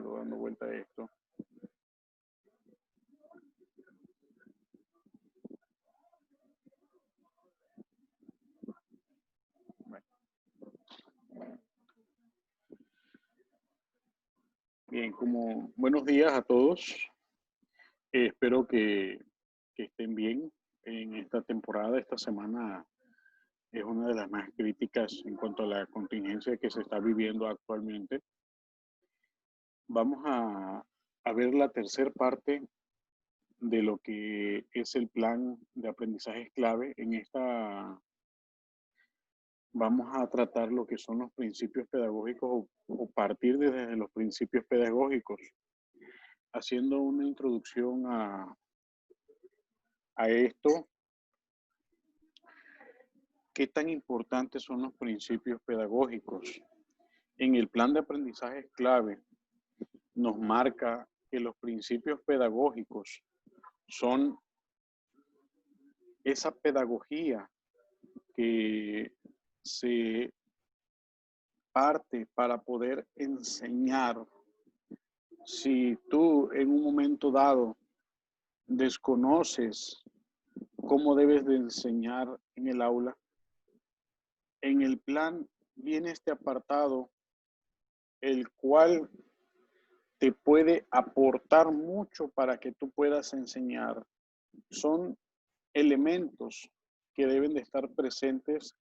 ando dando vuelta a esto. Bueno. Bien, como buenos días a todos. Espero que estén bien en esta temporada. Esta semana es una de las más críticas en cuanto a la contingencia que se está viviendo actualmente. Vamos a ver la tercera parte de lo que es el plan de aprendizaje clave. En esta vamos a tratar lo que son los principios pedagógicos o partir desde los principios pedagógicos, haciendo una introducción a esto. ¿Qué tan importantes son los principios pedagógicos? En el plan de aprendizaje clave nos marca que los principios pedagógicos son esa pedagogía que se parte para poder enseñar. Si tú en un momento dado desconoces cómo debes de enseñar en el aula, en el plan viene este apartado, el cual te puede aportar mucho para que tú puedas enseñar. Son elementos que deben de estar presentes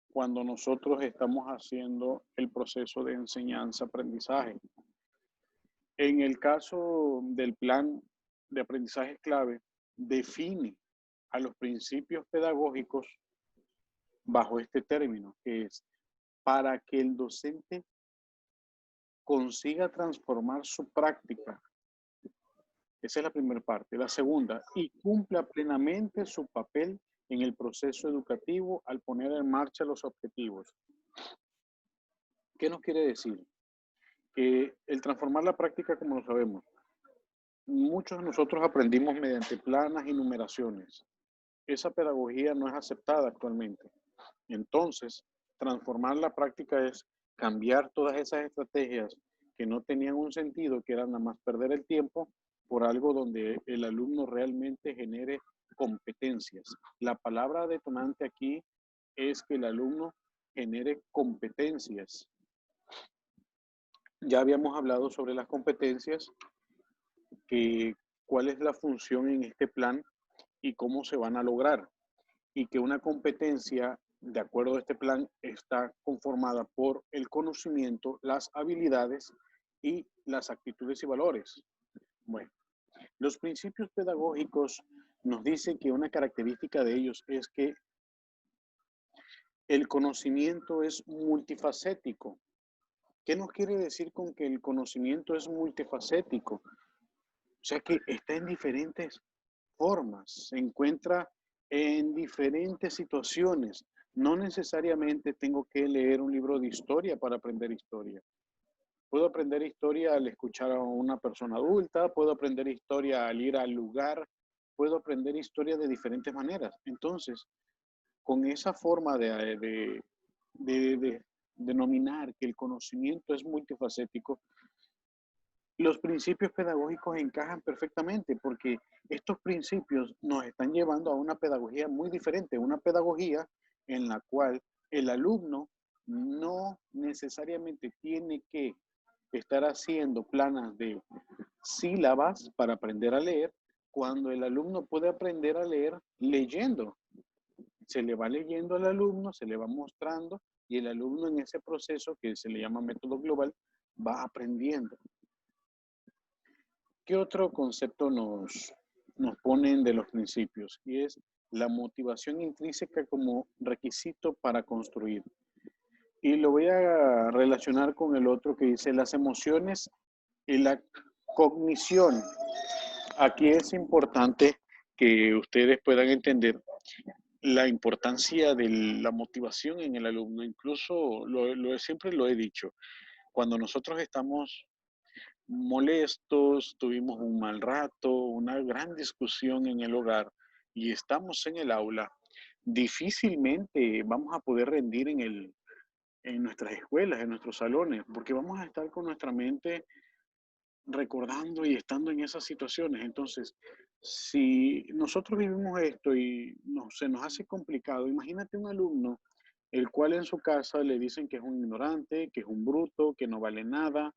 cuando nosotros estamos haciendo el proceso de enseñanza-aprendizaje. En el caso del plan de aprendizaje clave, define a los principios pedagógicos bajo este término, que es para que el docente consiga transformar su práctica. Esa es la primera parte. La segunda, y cumpla plenamente su papel en el proceso educativo al poner en marcha los objetivos. ¿Qué nos quiere decir? Que el transformar la práctica, como lo sabemos, muchos de nosotros aprendimos mediante planas y numeraciones. Esa pedagogía no es aceptada actualmente. Entonces, transformar la práctica es cambiar todas esas estrategias que no tenían un sentido, que eran nada más perder el tiempo, por algo donde el alumno realmente genere competencias. La palabra detonante aquí es que el alumno genere competencias. Ya habíamos hablado sobre las competencias, que cuál es la función en este plan y cómo se van a lograr. Y que una competencia, de acuerdo a este plan, está conformada por el conocimiento, las habilidades y las actitudes y valores. Bueno, los principios pedagógicos nos dicen que una característica de ellos es que el conocimiento es multifacético. ¿Qué nos quiere decir con que el conocimiento es multifacético? O sea que está en diferentes formas, se encuentra en diferentes situaciones. No necesariamente tengo que leer un libro de historia para aprender historia. Puedo aprender historia al escuchar a una persona adulta, puedo aprender historia al ir al lugar, puedo aprender historia de diferentes maneras. Entonces, con esa forma de denominar que el conocimiento es multifacético, los principios pedagógicos encajan perfectamente porque estos principios nos están llevando a una pedagogía muy diferente, una pedagogía en la cual el alumno no necesariamente tiene que estar haciendo planas de sílabas para aprender a leer, cuando el alumno puede aprender a leer leyendo. Se le va leyendo al alumno, se le va mostrando y el alumno en ese proceso que se le llama método global va aprendiendo. ¿Qué otro concepto nos ponen de los principios? Y es la motivación intrínseca como requisito para construir. Y lo voy a relacionar con el otro que dice las emociones y la cognición. Aquí es importante que ustedes puedan entender la importancia de la motivación en el alumno. Incluso siempre lo he dicho, cuando nosotros estamos molestos, tuvimos un mal rato, una gran discusión en el hogar y estamos en el aula, difícilmente vamos a poder rendir en nuestras escuelas, en nuestros salones, porque vamos a estar con nuestra mente recordando y estando en esas situaciones. Entonces, si nosotros vivimos esto y se nos hace complicado, imagínate un alumno el cual en su casa le dicen que es un ignorante, que es un bruto, que no vale nada,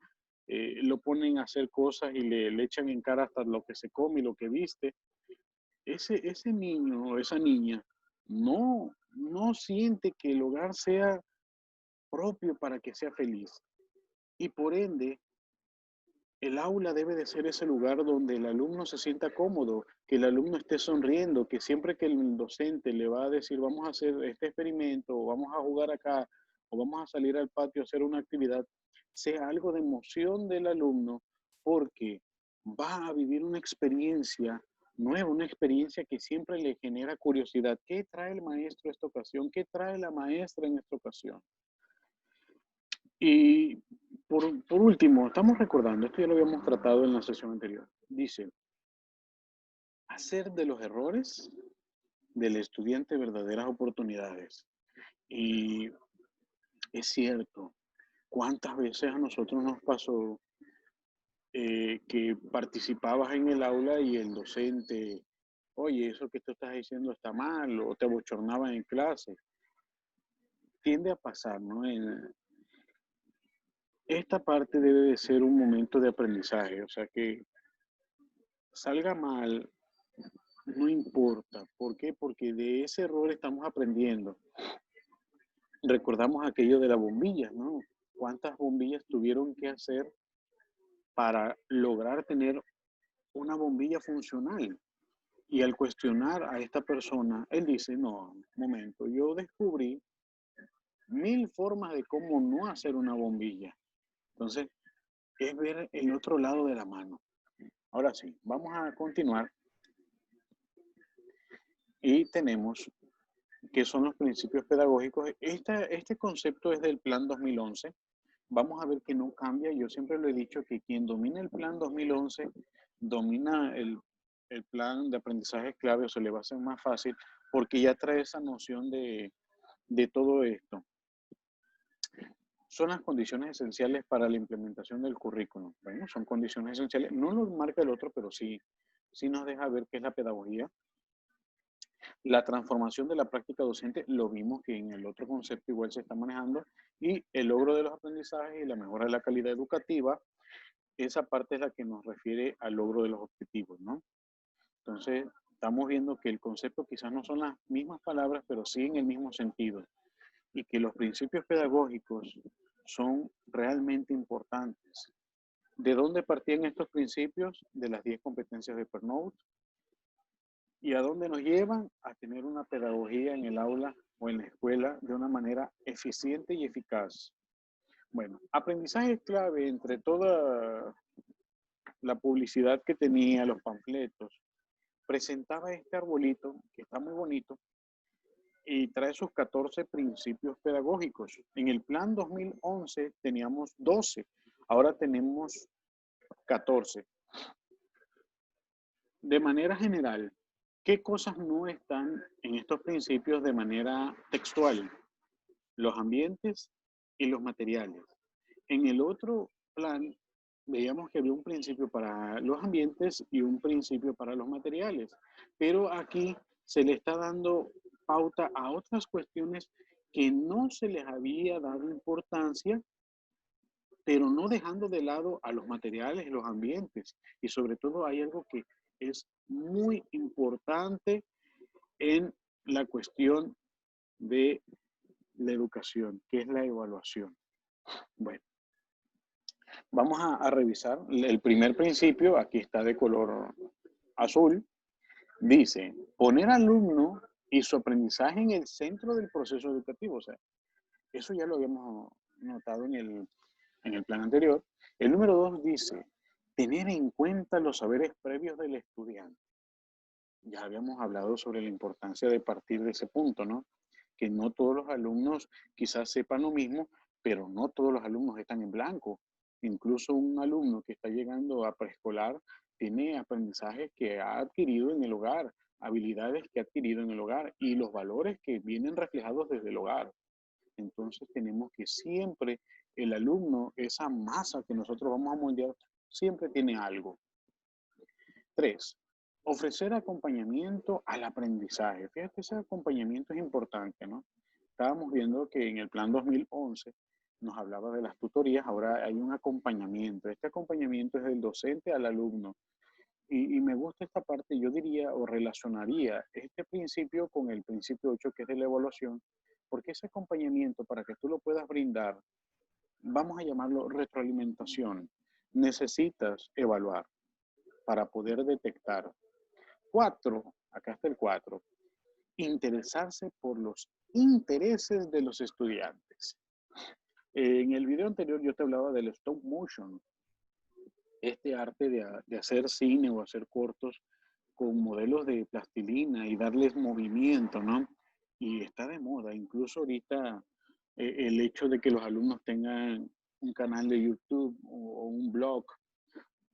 lo ponen a hacer cosas y le echan en cara hasta lo que se come y lo que viste. Ese niño o esa niña no siente que el hogar sea propio para que sea feliz. Y por ende, el aula debe de ser ese lugar donde el alumno se sienta cómodo, que el alumno esté sonriendo, que siempre que el docente le va a decir vamos a hacer este experimento, o vamos a jugar acá, o vamos a salir al patio a hacer una actividad, sea algo de emoción del alumno, porque va a vivir una experiencia nueva, una experiencia que siempre le genera curiosidad. ¿Qué trae el maestro esta ocasión? ¿Qué trae la maestra en esta ocasión? Y por último, estamos recordando, esto ya lo habíamos tratado en la sesión anterior, dice, hacer de los errores del estudiante verdaderas oportunidades. Y es cierto, ¿cuántas veces a nosotros nos pasó que participabas en el aula y el docente, oye, eso que tú estás diciendo está mal, o te abochornaba en clase? Tiende a pasar, ¿no? Esta parte debe de ser un momento de aprendizaje, o sea que salga mal, no importa. ¿Por qué? Porque de ese error estamos aprendiendo. Recordamos aquello de las bombillas, ¿no? ¿Cuántas bombillas tuvieron que hacer para lograr tener una bombilla funcional? Y al cuestionar a esta persona, él dice, no, un momento, yo descubrí 1000 formas de cómo no hacer una bombilla. Entonces, es ver el otro lado de la mano. Ahora sí, vamos a continuar y tenemos qué son los principios pedagógicos. Este concepto es del Plan 2011. Vamos a ver que no cambia. Yo siempre lo he dicho que quien domina el Plan 2011 domina el plan de aprendizaje clave, o se le va a hacer más fácil porque ya trae esa noción de todo esto. Son las condiciones esenciales para la implementación del currículum. Bueno, son condiciones esenciales. No lo marca el otro, pero sí nos deja ver qué es la pedagogía. La transformación de la práctica docente, lo vimos que en el otro concepto igual se está manejando, y el logro de los aprendizajes y la mejora de la calidad educativa, esa parte es la que nos refiere al logro de los objetivos, ¿no? Entonces, estamos viendo que el concepto quizás no son las mismas palabras, pero sí en el mismo sentido, y que los principios pedagógicos son realmente importantes. ¿De dónde partían estos principios? De las 10 competencias de Pernoud. ¿Y a dónde nos llevan? A tener una pedagogía en el aula o en la escuela de una manera eficiente y eficaz. Bueno, aprendizaje clave entre toda la publicidad que tenía, los panfletos, presentaba este arbolito que está muy bonito y trae sus 14 principios pedagógicos. En el plan 2011 teníamos 12, ahora tenemos 14. De manera general, ¿qué cosas no están en estos principios de manera textual? Los ambientes y los materiales. En el otro plan, veíamos que había un principio para los ambientes y un principio para los materiales, pero aquí se le está dando pauta a otras cuestiones que no se les había dado importancia, pero no dejando de lado a los materiales y los ambientes. Y sobre todo hay algo que es muy importante en la cuestión de la educación, que es la evaluación. Bueno, vamos a revisar el primer principio, aquí está de color azul, dice, poner al alumno y su aprendizaje en el centro del proceso educativo. O sea, eso ya lo habíamos notado en el plan anterior. El número 2 dice, tener en cuenta los saberes previos del estudiante. Ya habíamos hablado sobre la importancia de partir de ese punto, ¿no? Que no todos los alumnos quizás sepan lo mismo, pero no todos los alumnos están en blanco. Incluso un alumno que está llegando a preescolar tiene aprendizajes que ha adquirido en el hogar, habilidades que ha adquirido en el hogar y los valores que vienen reflejados desde el hogar. Entonces tenemos que siempre el alumno, esa masa que nosotros vamos a moldear, Siempre tiene algo. 3. Ofrecer acompañamiento al aprendizaje. Fíjate, ese acompañamiento es importante, ¿no? Estábamos viendo que en el plan 2011 nos hablaba de las tutorías, ahora hay un acompañamiento. Este acompañamiento es del docente al alumno. Y me gusta esta parte, yo diría o relacionaría este principio con el principio 8 que es de la evaluación, porque ese acompañamiento para que tú lo puedas brindar, vamos a llamarlo retroalimentación. Necesitas evaluar para poder detectar. 4, acá está el 4, interesarse por los intereses de los estudiantes. En el video anterior yo te hablaba del stop motion, este arte de hacer cine o hacer cortos con modelos de plastilina y darles movimiento, ¿no? Y está de moda, incluso ahorita el hecho de que los alumnos tengan un canal de YouTube o un blog,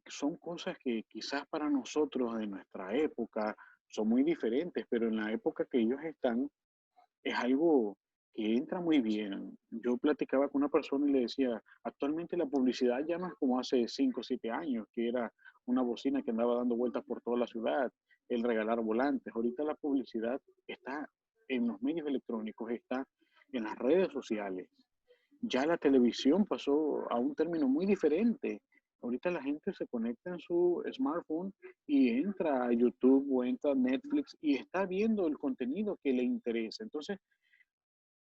son cosas que quizás para nosotros de nuestra época son muy diferentes, pero en la época que ellos están es algo que entra muy bien. Yo platicaba con una persona y le decía, actualmente la publicidad ya no es como hace 5 o 7 años, que era una bocina que andaba dando vueltas por toda la ciudad, el regalar volantes. Ahorita la publicidad está en los medios electrónicos, está en las redes sociales. Ya la televisión pasó a un término muy diferente. Ahorita la gente se conecta en su smartphone y entra a YouTube o entra a Netflix y está viendo el contenido que le interesa. Entonces,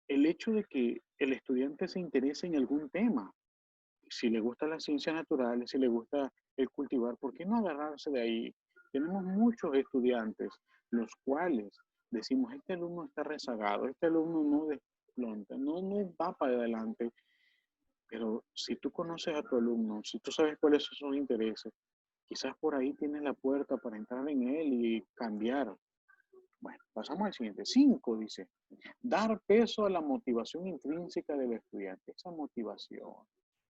el hecho de que el estudiante se interese en algún tema, si le gusta las ciencias naturales, si le gusta el cultivar, ¿por qué no agarrarse de ahí? Tenemos muchos estudiantes, los cuales decimos, este alumno está rezagado, este alumno no desplonta, no va para adelante, pero si tú conoces a tu alumno, si tú sabes cuáles son sus intereses, quizás por ahí tienes la puerta para entrar en él y cambiar. Bueno, pasamos al siguiente. 5 dice, dar peso a la motivación intrínseca del estudiante. Esa motivación,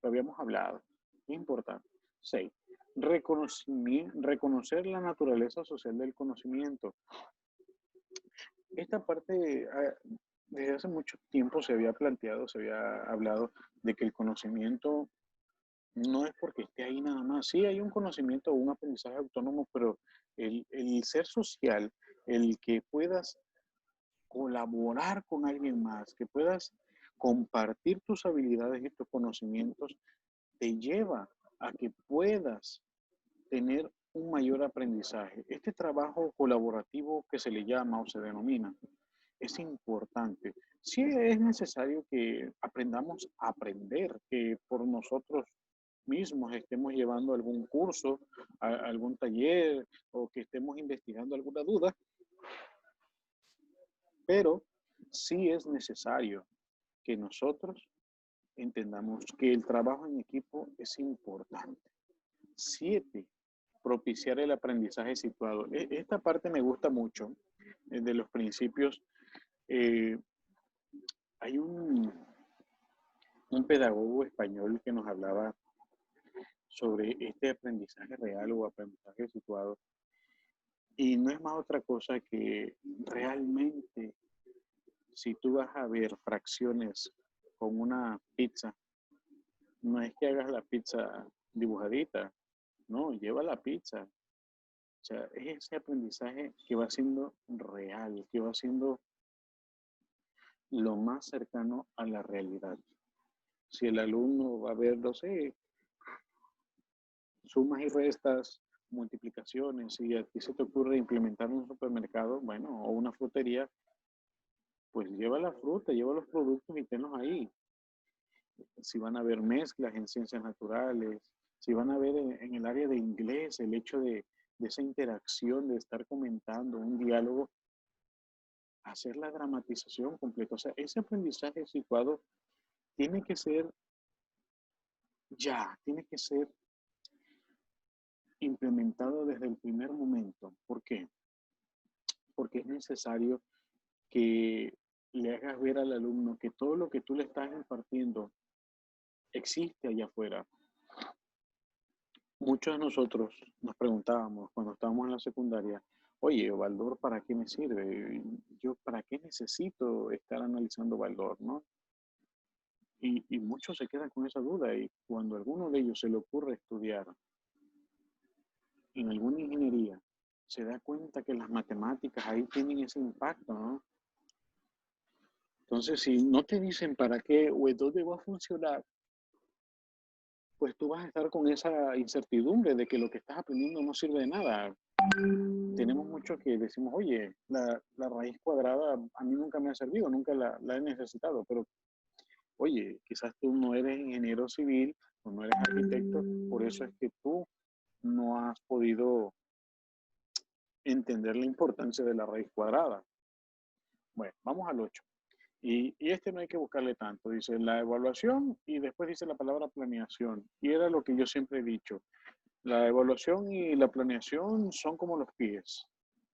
lo habíamos hablado, es importante. 6, reconocer la naturaleza social del conocimiento. Esta parte, desde hace mucho tiempo se había planteado, se había hablado de que el conocimiento no es porque esté ahí nada más. Sí, hay un conocimiento o un aprendizaje autónomo, pero el ser social, el que puedas colaborar con alguien más, que puedas compartir tus habilidades y tus conocimientos, te lleva a que puedas tener un mayor aprendizaje. Este trabajo colaborativo que se le llama o se denomina es importante. Sí es necesario que aprendamos a aprender, que por nosotros mismos estemos llevando algún curso, algún taller o que estemos investigando alguna duda, pero sí es necesario que nosotros entendamos que el trabajo en equipo es importante. 7, propiciar el aprendizaje situado. Esta parte me gusta mucho, de los principios. Eh, hay un pedagogo español que nos hablaba sobre este aprendizaje real o aprendizaje situado. Y no es más otra cosa que realmente, si tú vas a ver fracciones con una pizza, no es que hagas la pizza dibujadita, no, lleva la pizza. O sea, es ese aprendizaje que va siendo real, que va siendo lo más cercano a la realidad. Si el alumno va a ver, no sé, sumas y restas, multiplicaciones, y a ti se te ocurre implementar un supermercado, bueno, o una frutería, pues lleva la fruta, lleva los productos y tenlos ahí. Si van a haber mezclas en ciencias naturales, si van a ver en el área de inglés, el hecho de esa interacción, de estar comentando un diálogo, hacer la dramatización completa. O sea, ese aprendizaje situado tiene que ser ya, tiene que ser implementado desde el primer momento. ¿Por qué? Porque es necesario que le hagas ver al alumno que todo lo que tú le estás impartiendo existe allá afuera. Muchos de nosotros nos preguntábamos cuando estábamos en la secundaria, oye, Baldor, ¿para qué me sirve? Yo, ¿para qué necesito estar analizando Baldor, no? Y muchos se quedan con esa duda y cuando a alguno de ellos se le ocurre estudiar en alguna ingeniería, se da cuenta que las matemáticas ahí tienen ese impacto, ¿no? Entonces, si no te dicen para qué o en dónde va a funcionar, pues tú vas a estar con esa incertidumbre de que lo que estás aprendiendo no sirve de nada. Tenemos muchos que decimos, oye, la raíz cuadrada a mí nunca me ha servido, nunca la he necesitado, pero oye, quizás tú no eres ingeniero civil o no eres arquitecto, por eso es que tú no has podido entender la importancia de la raíz cuadrada. Bueno, vamos al 8. Y este no hay que buscarle tanto. Dice la evaluación y después dice la palabra planeación. Y era lo que yo siempre he dicho. La evaluación y la planeación son como los pies.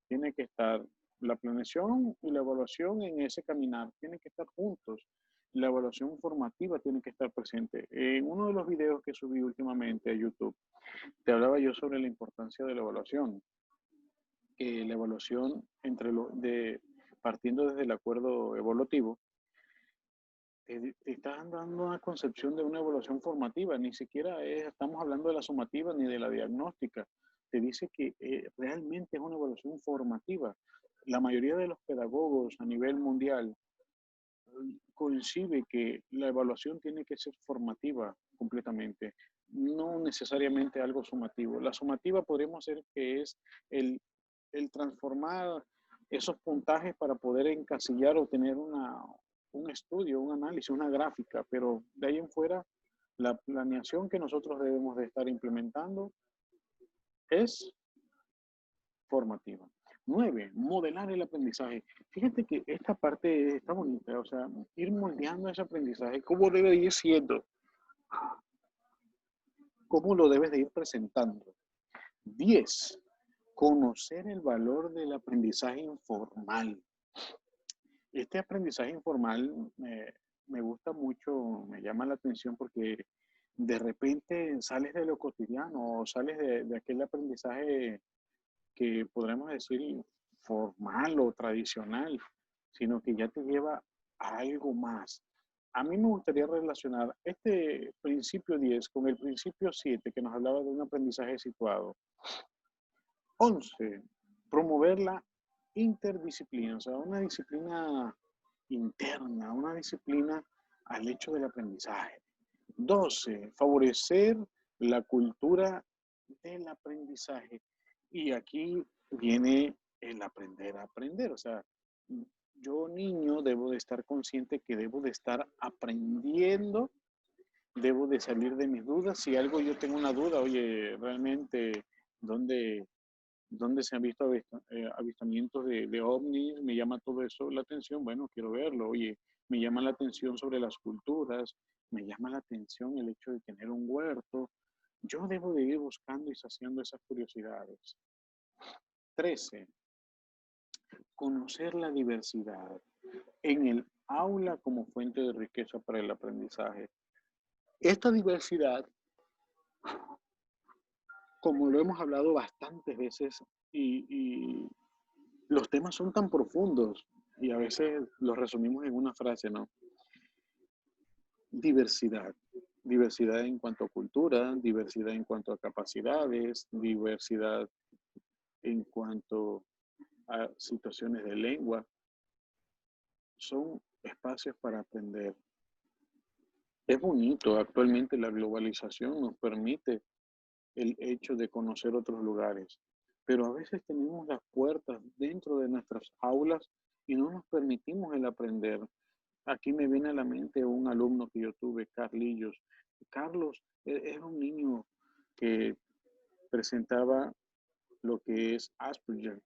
Tiene que estar la planeación y la evaluación en ese caminar. Tienen que estar juntos. La evaluación formativa tiene que estar presente. En uno de los videos que subí últimamente a YouTube, te hablaba yo sobre la importancia de la evaluación. La evaluación partiendo desde el acuerdo evolutivo, te están dando una concepción de una evaluación formativa, ni siquiera estamos hablando de la sumativa ni de la diagnóstica. Te dice que realmente es una evaluación formativa. La mayoría de los pedagogos a nivel mundial coincide que la evaluación tiene que ser formativa completamente, no necesariamente algo sumativo. La sumativa podríamos decir que es el transformar esos puntajes para poder encasillar o tener un estudio, un análisis, una gráfica, pero de ahí en fuera, la planeación que nosotros debemos de estar implementando es formativa. 9, modelar el aprendizaje. Fíjate que esta parte está bonita, o sea, ir moldeando ese aprendizaje, cómo debe ir siendo, cómo lo debes de ir presentando. 10, conocer el valor del aprendizaje informal. Este aprendizaje informal me gusta mucho, me llama la atención porque de repente sales de lo cotidiano o sales de aquel aprendizaje que podremos decir formal o tradicional, sino que ya te lleva a algo más. A mí me gustaría relacionar este principio 10 con el principio 7 que nos hablaba de un aprendizaje situado. 11, promover la interdisciplina, o sea, una disciplina interna, una disciplina al hecho del aprendizaje. 12, favorecer la cultura del aprendizaje. Y aquí viene el aprender a aprender. O sea, yo niño debo de estar consciente que debo de estar aprendiendo, debo de salir de mis dudas. Si algo yo tengo una duda, oye, realmente, ¿dónde, dónde se han visto avistamientos de ovnis? Me llama todo eso la atención. Bueno, quiero verlo. Oye, me llama la atención sobre las culturas, me llama la atención el hecho de tener un huerto. Yo debo de ir buscando y saciando esas curiosidades. 13, conocer la diversidad en el aula como fuente de riqueza para el aprendizaje. Esta diversidad, como lo hemos hablado bastantes veces, y los temas son tan profundos y a veces los resumimos en una frase, ¿no? Diversidad. Diversidad en cuanto a cultura, diversidad en cuanto a capacidades, diversidad en cuanto a situaciones de lengua. Son espacios para aprender. Es bonito, actualmente la globalización nos permite el hecho de conocer otros lugares, pero a veces tenemos las puertas dentro de nuestras aulas y no nos permitimos el aprender. Aquí me viene a la mente un alumno que yo tuve, Carlillos. Carlos era un niño que presentaba lo que es Asperger.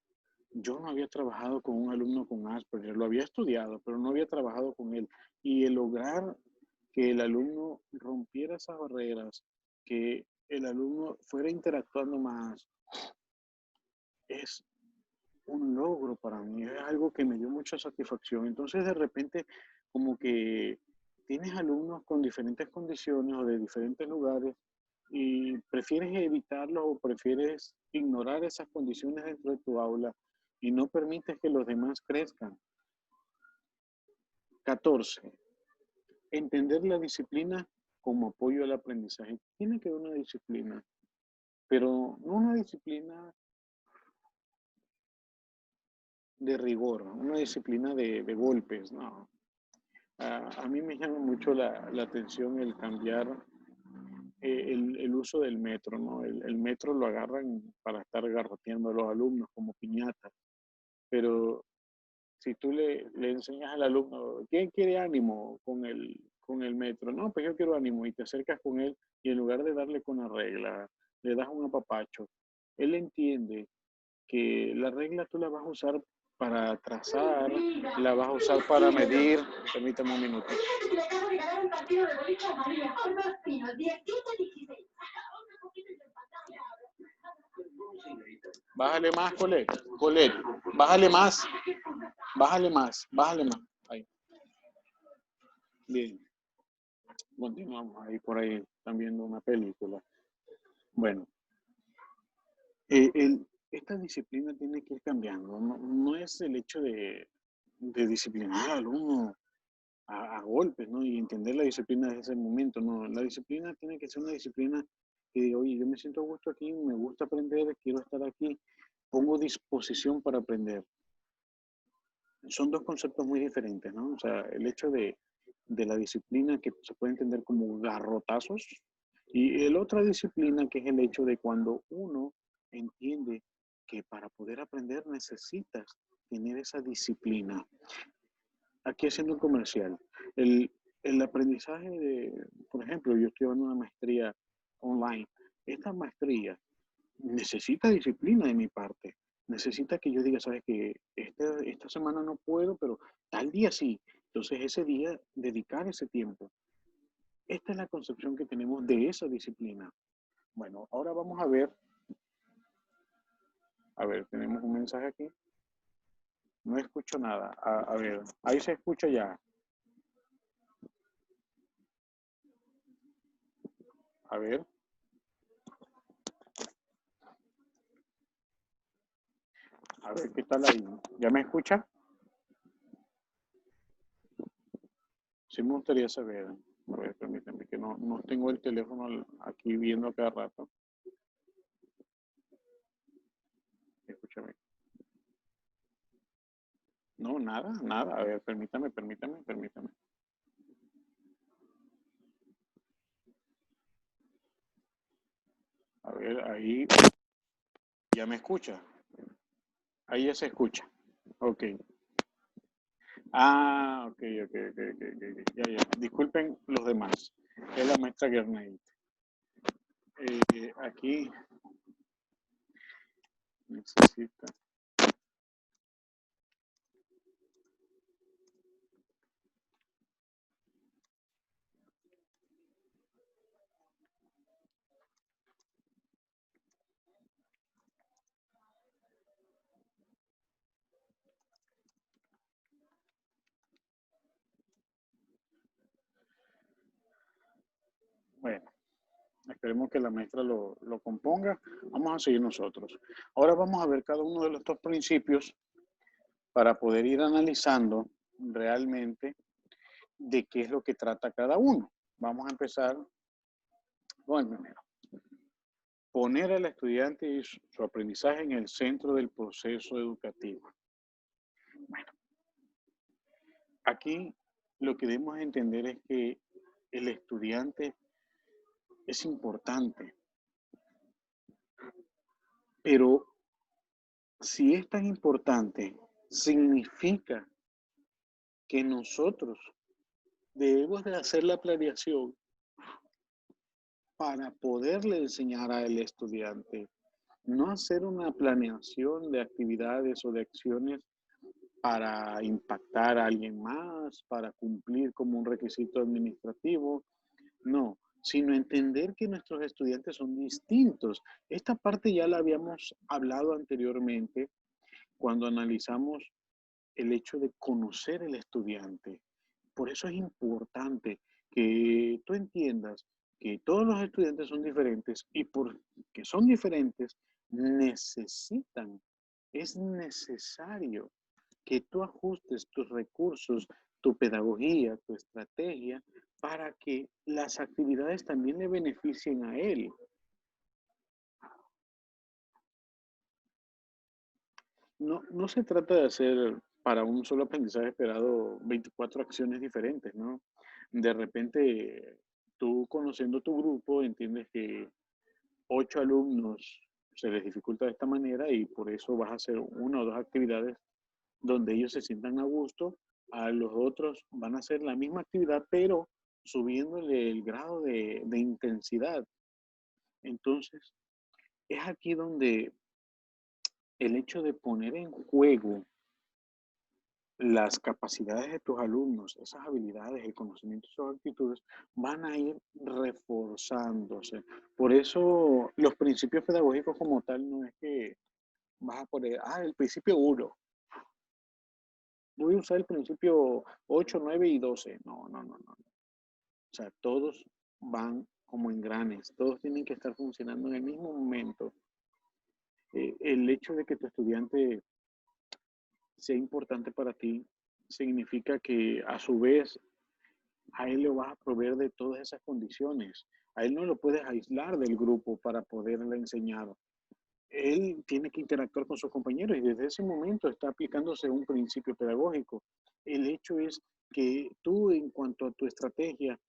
Yo no había trabajado con un alumno con Asperger, lo había estudiado, pero no había trabajado con él. Y el lograr que el alumno rompiera esas barreras, que el alumno fuera interactuando más, es un logro para mí, es algo que me dio mucha satisfacción. Entonces, de repente, como que tienes alumnos con diferentes condiciones o de diferentes lugares y prefieres evitarlos o prefieres ignorar esas condiciones dentro de tu aula y no permites que los demás crezcan. 14. Entender la disciplina como apoyo al aprendizaje. Tiene que haber una disciplina. pero no una disciplina de rigor, una disciplina de golpes, no. A mí me llama mucho la atención el cambiar el uso del metro, ¿no? El metro lo agarran para estar garroteando a los alumnos como piñatas, pero si tú le enseñas al alumno, ¿quién quiere ánimo con el metro? No, pues yo quiero ánimo, y te acercas con él y en lugar de darle con la regla, le das un apapacho. Él entiende que la regla tú la vas a usar para trazar, la vas a usar para medir. Permítame un minuto. Bájale más, Colette. Colette, bájale más. Bájale más, bájale más. Ahí. Bien, continuamos. Ahí por ahí están viendo una película. Bueno, esta disciplina tiene que ir cambiando. No es el hecho de disciplinar al alumno a golpes, ¿no? Y entender la disciplina desde ese momento, no. La disciplina tiene que ser una disciplina que diga, oye, yo me siento a gusto aquí, me gusta aprender, quiero estar aquí, pongo disposición para aprender. Son dos conceptos muy diferentes, ¿no? O sea, el hecho de la disciplina que se puede entender como garrotazos y la otra disciplina que es el hecho de cuando uno entiende que para poder aprender necesitas tener esa disciplina. Aquí haciendo un comercial. El, el aprendizaje de, por ejemplo, yo estoy llevando una maestría online. Esta maestría necesita disciplina de mi parte. Necesita que yo diga, sabes que esta semana no puedo, pero tal día sí. Entonces ese día dedicar ese tiempo. Esta es la concepción que tenemos de esa disciplina. Bueno, ahora vamos a ver. A ver, tenemos un mensaje aquí. No escucho nada. A ver, ahí se escucha ya. A ver. A ver, ¿qué tal ahí? ¿Ya me escucha? Sí me gustaría saber. A ver, permíteme que no tengo el teléfono aquí viendo cada rato. Escúchame. No, nada, nada. A ver, permítame. A ver, ahí ya me escucha. Ahí ya se escucha. Ok. Ah, ok. Ya. Disculpen los demás. Es la maestra Gernay. Aquí necesita. Bueno, esperemos que la maestra lo componga. Vamos a seguir nosotros. Ahora vamos a ver cada uno de estos principios para poder ir analizando realmente de qué es lo que trata cada uno. Vamos a empezar con el primero. Poner al estudiante y su aprendizaje en el centro del proceso educativo. Bueno, aquí lo que debemos entender es que el estudiante es importante, pero si es tan importante, significa que nosotros debemos de hacer la planeación para poderle enseñar al estudiante. No hacer una planeación de actividades o de acciones para impactar a alguien más, para cumplir como un requisito administrativo, no, sino entender que nuestros estudiantes son distintos. Esta parte ya la habíamos hablado anteriormente cuando analizamos el hecho de conocer el estudiante. Por eso es importante que tú entiendas que todos los estudiantes son diferentes y porque son diferentes necesitan, es necesario que tú ajustes tus recursos, tu pedagogía, tu estrategia para que las actividades también le beneficien a él. no se trata de hacer para un solo aprendizaje esperado 24 acciones diferentes, ¿no? De repente, tú conociendo tu grupo, entiendes que 8 alumnos se les dificulta de esta manera y por eso vas a hacer una o dos actividades donde ellos se sientan a gusto. A los otros van a hacer la misma actividad, pero subiéndole el grado de intensidad. Entonces, es aquí donde el hecho de poner en juego las capacidades de tus alumnos, esas habilidades, el conocimiento, esas actitudes, van a ir reforzándose. Por eso los principios pedagógicos como tal no es que vas a poner, el principio uno, voy a usar el principio 8, 9 y 12. No, no, no, no. O sea, todos van como engranes, todos tienen que estar funcionando en el mismo momento. El hecho de que tu estudiante sea importante para ti significa que a su vez a él le vas a proveer de todas esas condiciones. A él no lo puedes aislar del grupo para poderle enseñar. Él tiene que interactuar con sus compañeros y desde ese momento está aplicándose un principio pedagógico. El hecho es que tú, en cuanto a tu estrategia,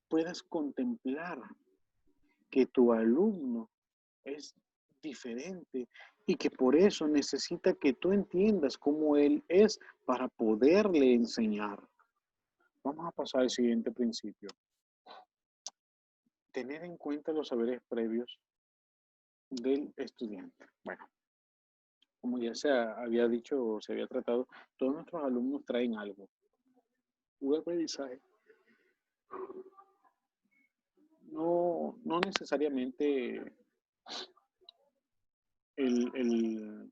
puedas contemplar que tu alumno es diferente y que por eso necesita que tú entiendas cómo él es para poderle enseñar. Vamos a pasar al siguiente principio. Tener en cuenta los saberes previos del estudiante. Bueno, como ya se había dicho o se había tratado, todos nuestros alumnos traen algo. Un aprendizaje. No necesariamente el, el,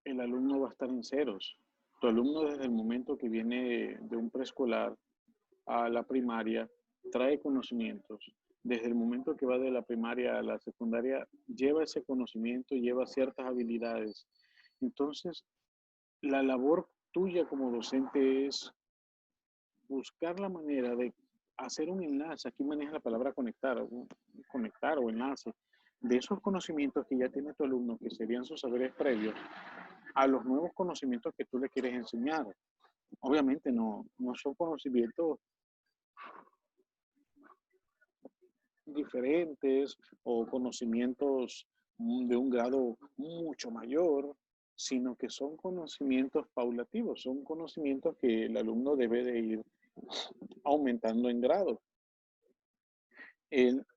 el alumno va a estar en ceros. Tu alumno desde el momento que viene de un preescolar a la primaria trae conocimientos. Desde el momento que va de la primaria a la secundaria, lleva ese conocimiento, lleva ciertas habilidades. Entonces, la labor tuya como docente es buscar la manera de hacer un enlace. Aquí maneja la palabra conectar o enlace de esos conocimientos que ya tiene tu alumno, que serían sus saberes previos, a los nuevos conocimientos que tú le quieres enseñar. Obviamente no son conocimientos diferentes o conocimientos de un grado mucho mayor, sino que son conocimientos paulativos, son conocimientos que el alumno debe de ir aumentando en grado.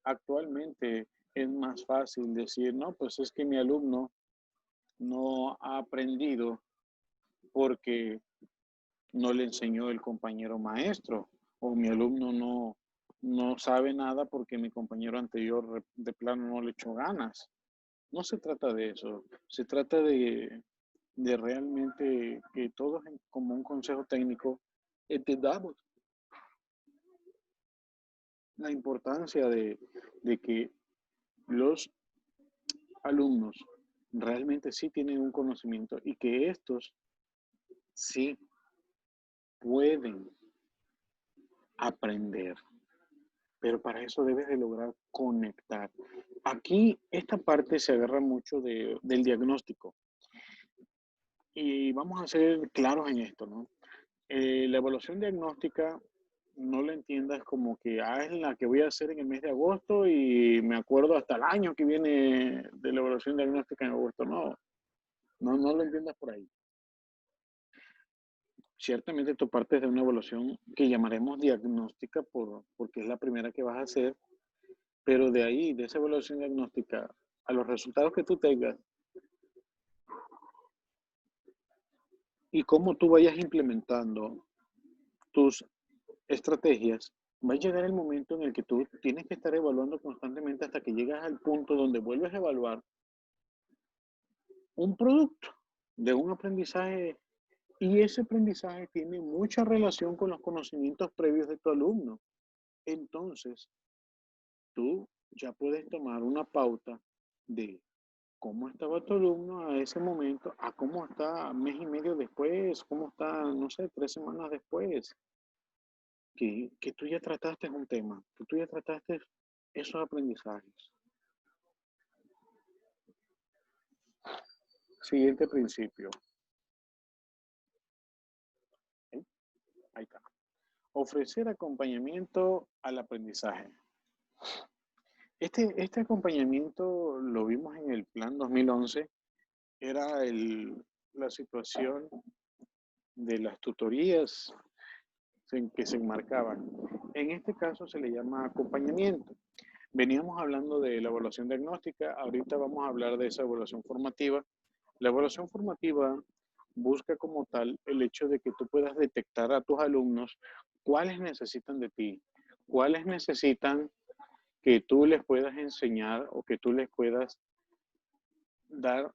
Actualmente es más fácil decir, no, pues es que mi alumno no ha aprendido porque no le enseñó el compañero maestro, o mi alumno no sabe nada porque mi compañero anterior de plano no le echó ganas. No se trata de eso, se trata de realmente que todos como un consejo técnico entendamos la importancia de que los alumnos realmente sí tienen un conocimiento y que estos sí pueden aprender, pero para eso debes de lograr conectar. Aquí esta parte se agarra mucho del diagnóstico y vamos a ser claros en esto, ¿no? La evaluación diagnóstica no la entiendas como que es la que voy a hacer en el mes de agosto y me acuerdo hasta el año que viene de la evaluación diagnóstica en agosto. No lo entiendas por ahí. Ciertamente tú partes de una evaluación que llamaremos diagnóstica porque es la primera que vas a hacer, pero de ahí, de esa evaluación diagnóstica, a los resultados que tú tengas y cómo tú vayas implementando tus estrategias, va a llegar el momento en el que tú tienes que estar evaluando constantemente hasta que llegas al punto donde vuelves a evaluar un producto de un aprendizaje y ese aprendizaje tiene mucha relación con los conocimientos previos de tu alumno. Entonces, tú ya puedes tomar una pauta de cómo estaba tu alumno a ese momento, a cómo está mes y medio después, cómo está, no sé, 3 semanas después, que tú ya trataste un tema, que tú ya trataste esos aprendizajes. Siguiente principio. ¿Sí? Ahí está. Ofrecer acompañamiento al aprendizaje. Este acompañamiento lo vimos en el plan 2011. Era la situación de las tutorías en que se enmarcaban. En este caso se le llama acompañamiento. Veníamos hablando de la evaluación diagnóstica, ahorita vamos a hablar de esa evaluación formativa. La evaluación formativa busca como tal el hecho de que tú puedas detectar a tus alumnos cuáles necesitan de ti, cuáles necesitan que tú les puedas enseñar o que tú les puedas dar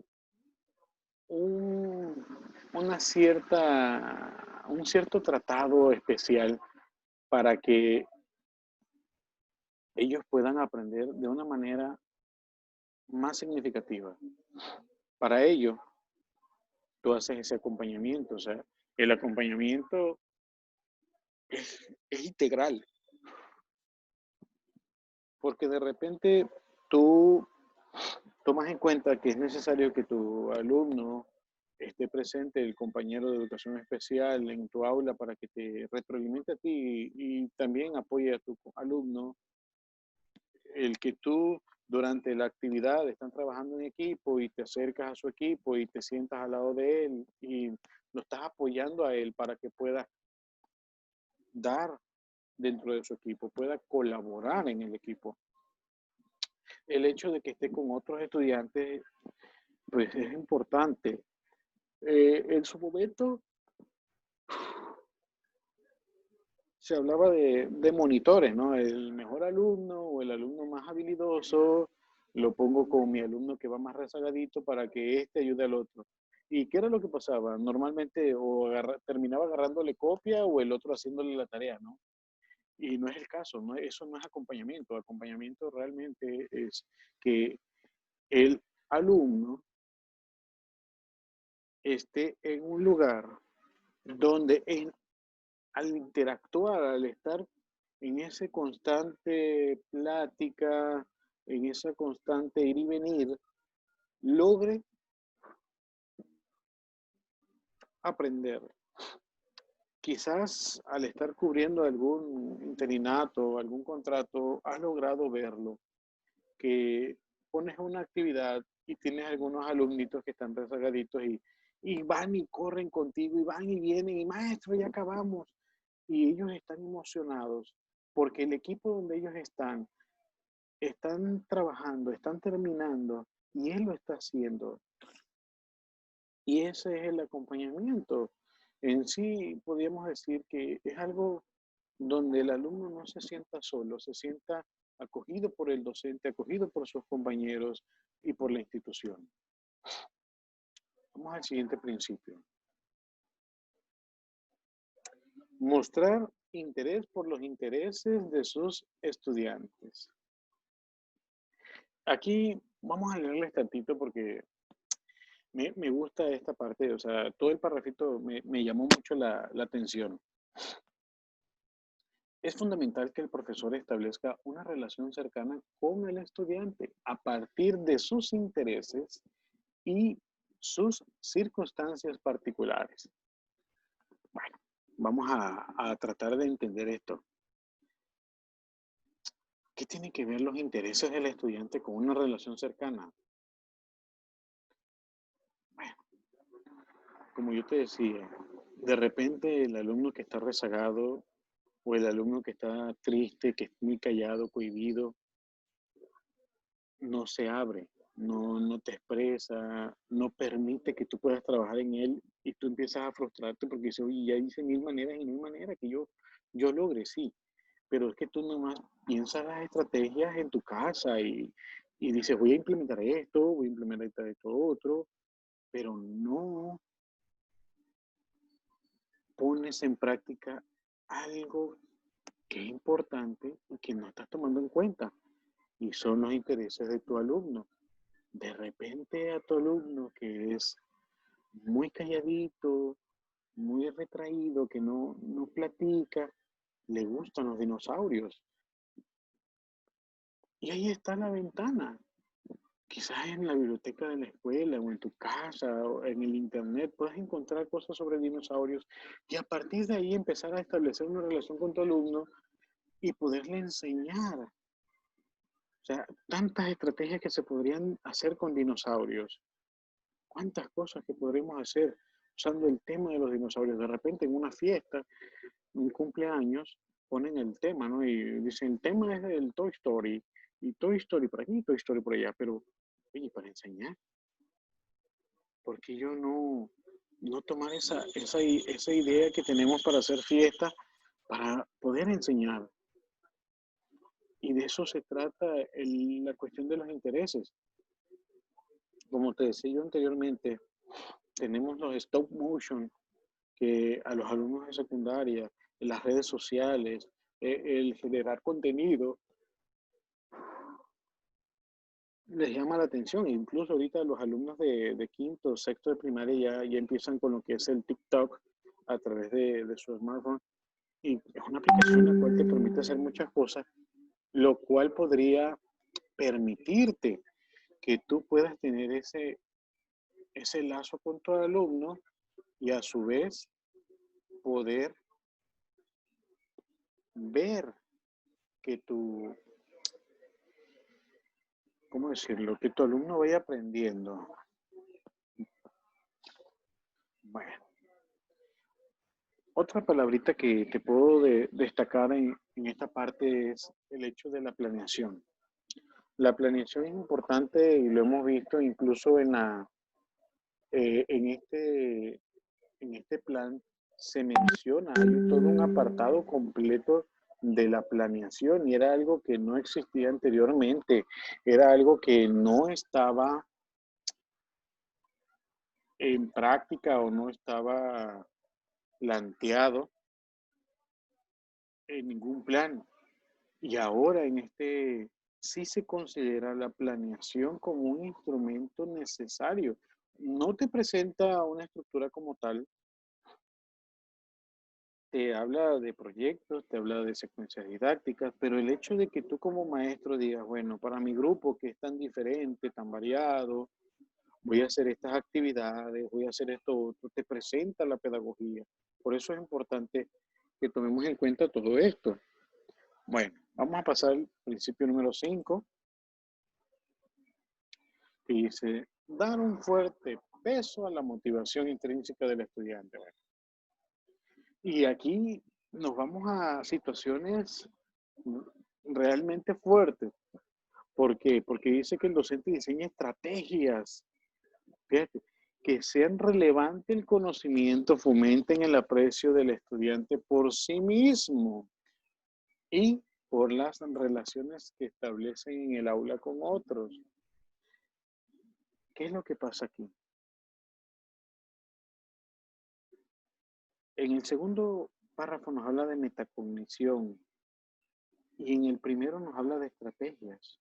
un, un cierto tratado especial para que ellos puedan aprender de una manera más significativa. Para ello, tú haces ese acompañamiento, o sea, el acompañamiento es integral, porque de repente tú tomas en cuenta que es necesario que tu alumno esté presente, el compañero de educación especial en tu aula para que te retroalimente a ti y también apoye a tu alumno, el que tú durante la actividad están trabajando en equipo y te acercas a su equipo y te sientas al lado de él y lo estás apoyando a él para que pueda dar dentro de su equipo, pueda colaborar en el equipo. El hecho de que esté con otros estudiantes, pues es importante. En su momento se hablaba de monitores, ¿no? El mejor alumno o el alumno más habilidoso, lo pongo con mi alumno que va más rezagadito para que éste ayude al otro. ¿Y qué era lo que pasaba? Normalmente terminaba agarrándole copia o el otro haciéndole la tarea, ¿no? Y no es el caso, ¿no? Eso no es acompañamiento. Acompañamiento realmente es que el alumno esté en un lugar donde al interactuar, al estar en esa constante plática, en esa constante ir y venir, logre aprender. Quizás al estar cubriendo algún interinato, algún contrato, has logrado verlo, que pones una actividad y tienes algunos alumnitos que están rezagaditos y van y corren contigo y van y vienen y maestro, ya acabamos. Y ellos están emocionados porque el equipo donde ellos están trabajando, están terminando y él lo está haciendo. Y ese es el acompañamiento. En sí, podríamos decir que es algo donde el alumno no se sienta solo, se sienta acogido por el docente, acogido por sus compañeros y por la institución. Vamos al siguiente principio. Mostrar interés por los intereses de sus estudiantes. Aquí vamos a leerles tantito porque me gusta esta parte, o sea, todo el parrafito me llamó mucho la atención. Es fundamental que el profesor establezca una relación cercana con el estudiante a partir de sus intereses y sus circunstancias particulares. Bueno, vamos a tratar de entender esto. ¿Qué tienen que ver los intereses del estudiante con una relación cercana? Bueno, como yo te decía, de repente el alumno que está rezagado o el alumno que está triste, que es muy callado, cohibido, no se abre, no te expresa, no permite que tú puedas trabajar en él y tú empiezas a frustrarte porque dices, oye, ya hice mil maneras y no hay manera que yo logre, sí, pero es que tú nomás piensas las estrategias en tu casa y dices, voy a implementar esto, voy a implementar esto otro, pero no pones en práctica algo que es importante y que no estás tomando en cuenta, y son los intereses de tu alumno. De repente a tu alumno que es muy calladito, muy retraído, que no platica, le gustan los dinosaurios. Y ahí está la ventana. quizás en la biblioteca de la escuela o en tu casa o en el internet puedas encontrar cosas sobre dinosaurios y a partir de ahí empezar a establecer una relación con tu alumno y poderle enseñar. O sea, tantas estrategias que se podrían hacer con dinosaurios. Cuántas cosas que podríamos hacer usando el tema de los dinosaurios. De repente en una fiesta, un cumpleaños, ponen el tema, ¿no? Y dicen, el tema es del Toy Story. Y Toy Story por aquí, Toy Story por allá. Pero, oye, para enseñar, ¿por qué yo no tomar esa idea que tenemos para hacer fiestas, para poder enseñar? Y de eso se trata la cuestión de los intereses. Como te decía yo anteriormente, tenemos los stop motion que a los alumnos de secundaria, en las redes sociales, el generar contenido, les llama la atención. Incluso ahorita los alumnos de quinto, sexto de primaria ya empiezan con lo que es el TikTok a través de su smartphone. Y es una aplicación la cual te permite hacer muchas cosas, lo cual podría permitirte que tú puedas tener ese lazo con tu alumno y a su vez poder ver que tu, ¿cómo decirlo? Que tu alumno vaya aprendiendo. Bueno, otra palabrita que te puedo destacar en esta parte es el hecho de la planeación. La planeación es importante y lo hemos visto incluso eh, en, este, en este plan se menciona, hay todo un apartado completo de la planeación y era algo que no existía anteriormente, era algo que no estaba en práctica o no estaba planteado en ningún plan. Y ahora en sí se considera la planeación como un instrumento necesario. No te presenta una estructura como tal, te habla de proyectos, te habla de secuencias didácticas, pero el hecho de que tú como maestro digas, bueno, para mi grupo que es tan diferente, tan variado, voy a hacer estas actividades, voy a hacer esto otro, te presenta la pedagogía. Por eso es importante que tomemos en cuenta todo esto. Bueno, vamos a pasar al principio número 5, que dice, dar un fuerte peso a la motivación intrínseca del estudiante. Bueno, y aquí nos vamos a situaciones realmente fuertes. ¿Por qué? Porque dice que el docente diseña estrategias, fíjate, que sean relevante el conocimiento, fomenten el aprecio del estudiante por sí mismo y por las relaciones que establecen en el aula con otros. ¿Qué es lo que pasa aquí? En el segundo párrafo nos habla de metacognición y en el primero nos habla de estrategias.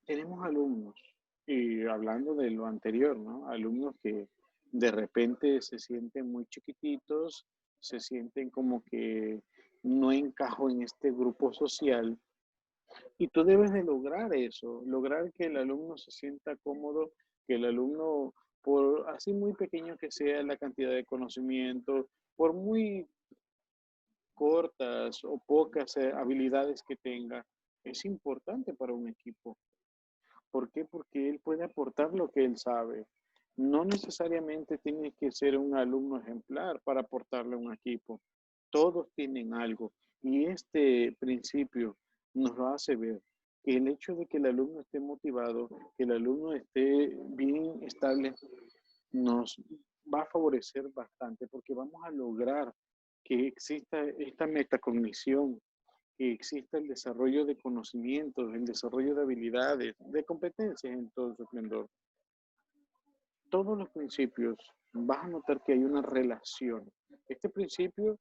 Tenemos alumnos, y hablando de lo anterior, ¿no? Alumnos que de repente se sienten muy chiquititos, se sienten como que no encajo en este grupo social y tú debes de lograr eso, lograr que el alumno se sienta cómodo, que el alumno, por así muy pequeño que sea la cantidad de conocimiento, por muy cortas o pocas habilidades que tenga, es importante para un equipo. ¿Por qué? Porque él puede aportar lo que él sabe. No necesariamente tiene que ser un alumno ejemplar para aportarle a un equipo. Todos tienen algo. Y este principio nos lo hace ver que el hecho de que el alumno esté motivado, que el alumno esté bien estable, nos va a favorecer bastante porque vamos a lograr que exista esta metacognición, que exista el desarrollo de conocimientos, el desarrollo de habilidades, de competencias en todo su esplendor. Todos los principios, vas a notar que hay una relación. Este principio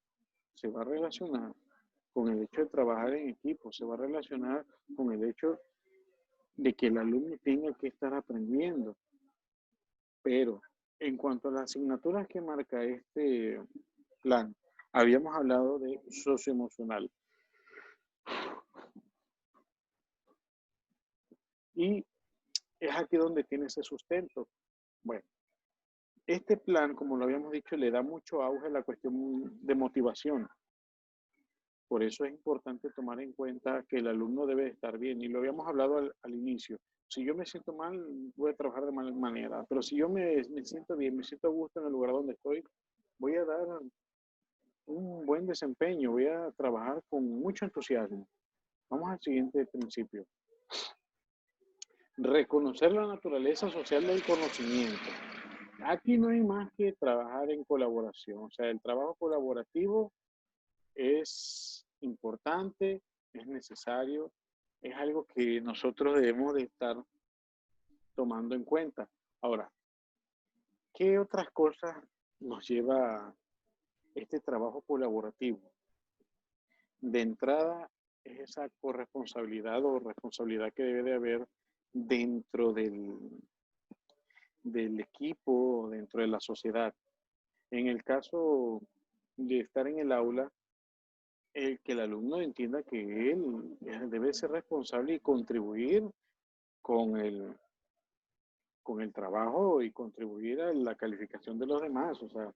se va a relacionar con el hecho de trabajar en equipo, se va a relacionar con el hecho de que el alumno tenga que estar aprendiendo. Pero en cuanto a las asignaturas que marca este plan, habíamos hablado de socioemocional. Y es aquí donde tiene ese sustento. Bueno, este plan, como lo habíamos dicho, le da mucho auge a la cuestión de motivación. Por eso es importante tomar en cuenta que el alumno debe estar bien. Y lo habíamos hablado al inicio. Si yo me siento mal, voy a trabajar de mala manera. Pero si yo me siento bien, me siento a gusto en el lugar donde estoy, voy a dar un buen desempeño, voy a trabajar con mucho entusiasmo. Vamos al siguiente principio. Reconocer la naturaleza social del conocimiento. Aquí no hay más que trabajar en colaboración. O sea, el trabajo colaborativo es importante, es necesario, es algo que nosotros debemos de estar tomando en cuenta. Ahora, ¿qué otras cosas nos lleva a este trabajo colaborativo? De entrada, es esa corresponsabilidad o responsabilidad que debe de haber dentro del equipo, dentro de la sociedad. En el caso de estar en el aula, que el alumno entienda que él debe ser responsable y contribuir con con el trabajo y contribuir a la calificación de los demás. O sea,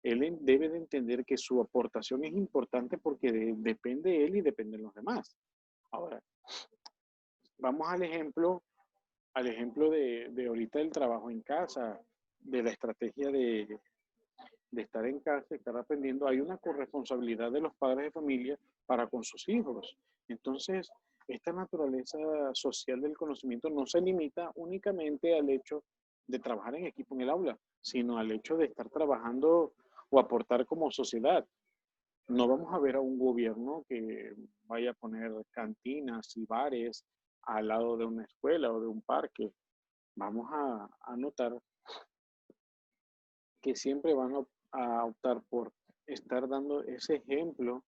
él debe de entender que su aportación es importante porque depende de él y depende de los demás. Ahora, vamos al ejemplo de ahorita del trabajo en casa, de la estrategia de estar en casa, estar aprendiendo. Hay una corresponsabilidad de los padres de familia para con sus hijos. Entonces, esta naturaleza social del conocimiento no se limita únicamente al hecho de trabajar en equipo en el aula, sino al hecho de estar trabajando o aportar como sociedad. No vamos a ver a un gobierno que vaya a poner cantinas y bares al lado de una escuela o de un parque. Vamos a notar que siempre van a optar por estar dando ese ejemplo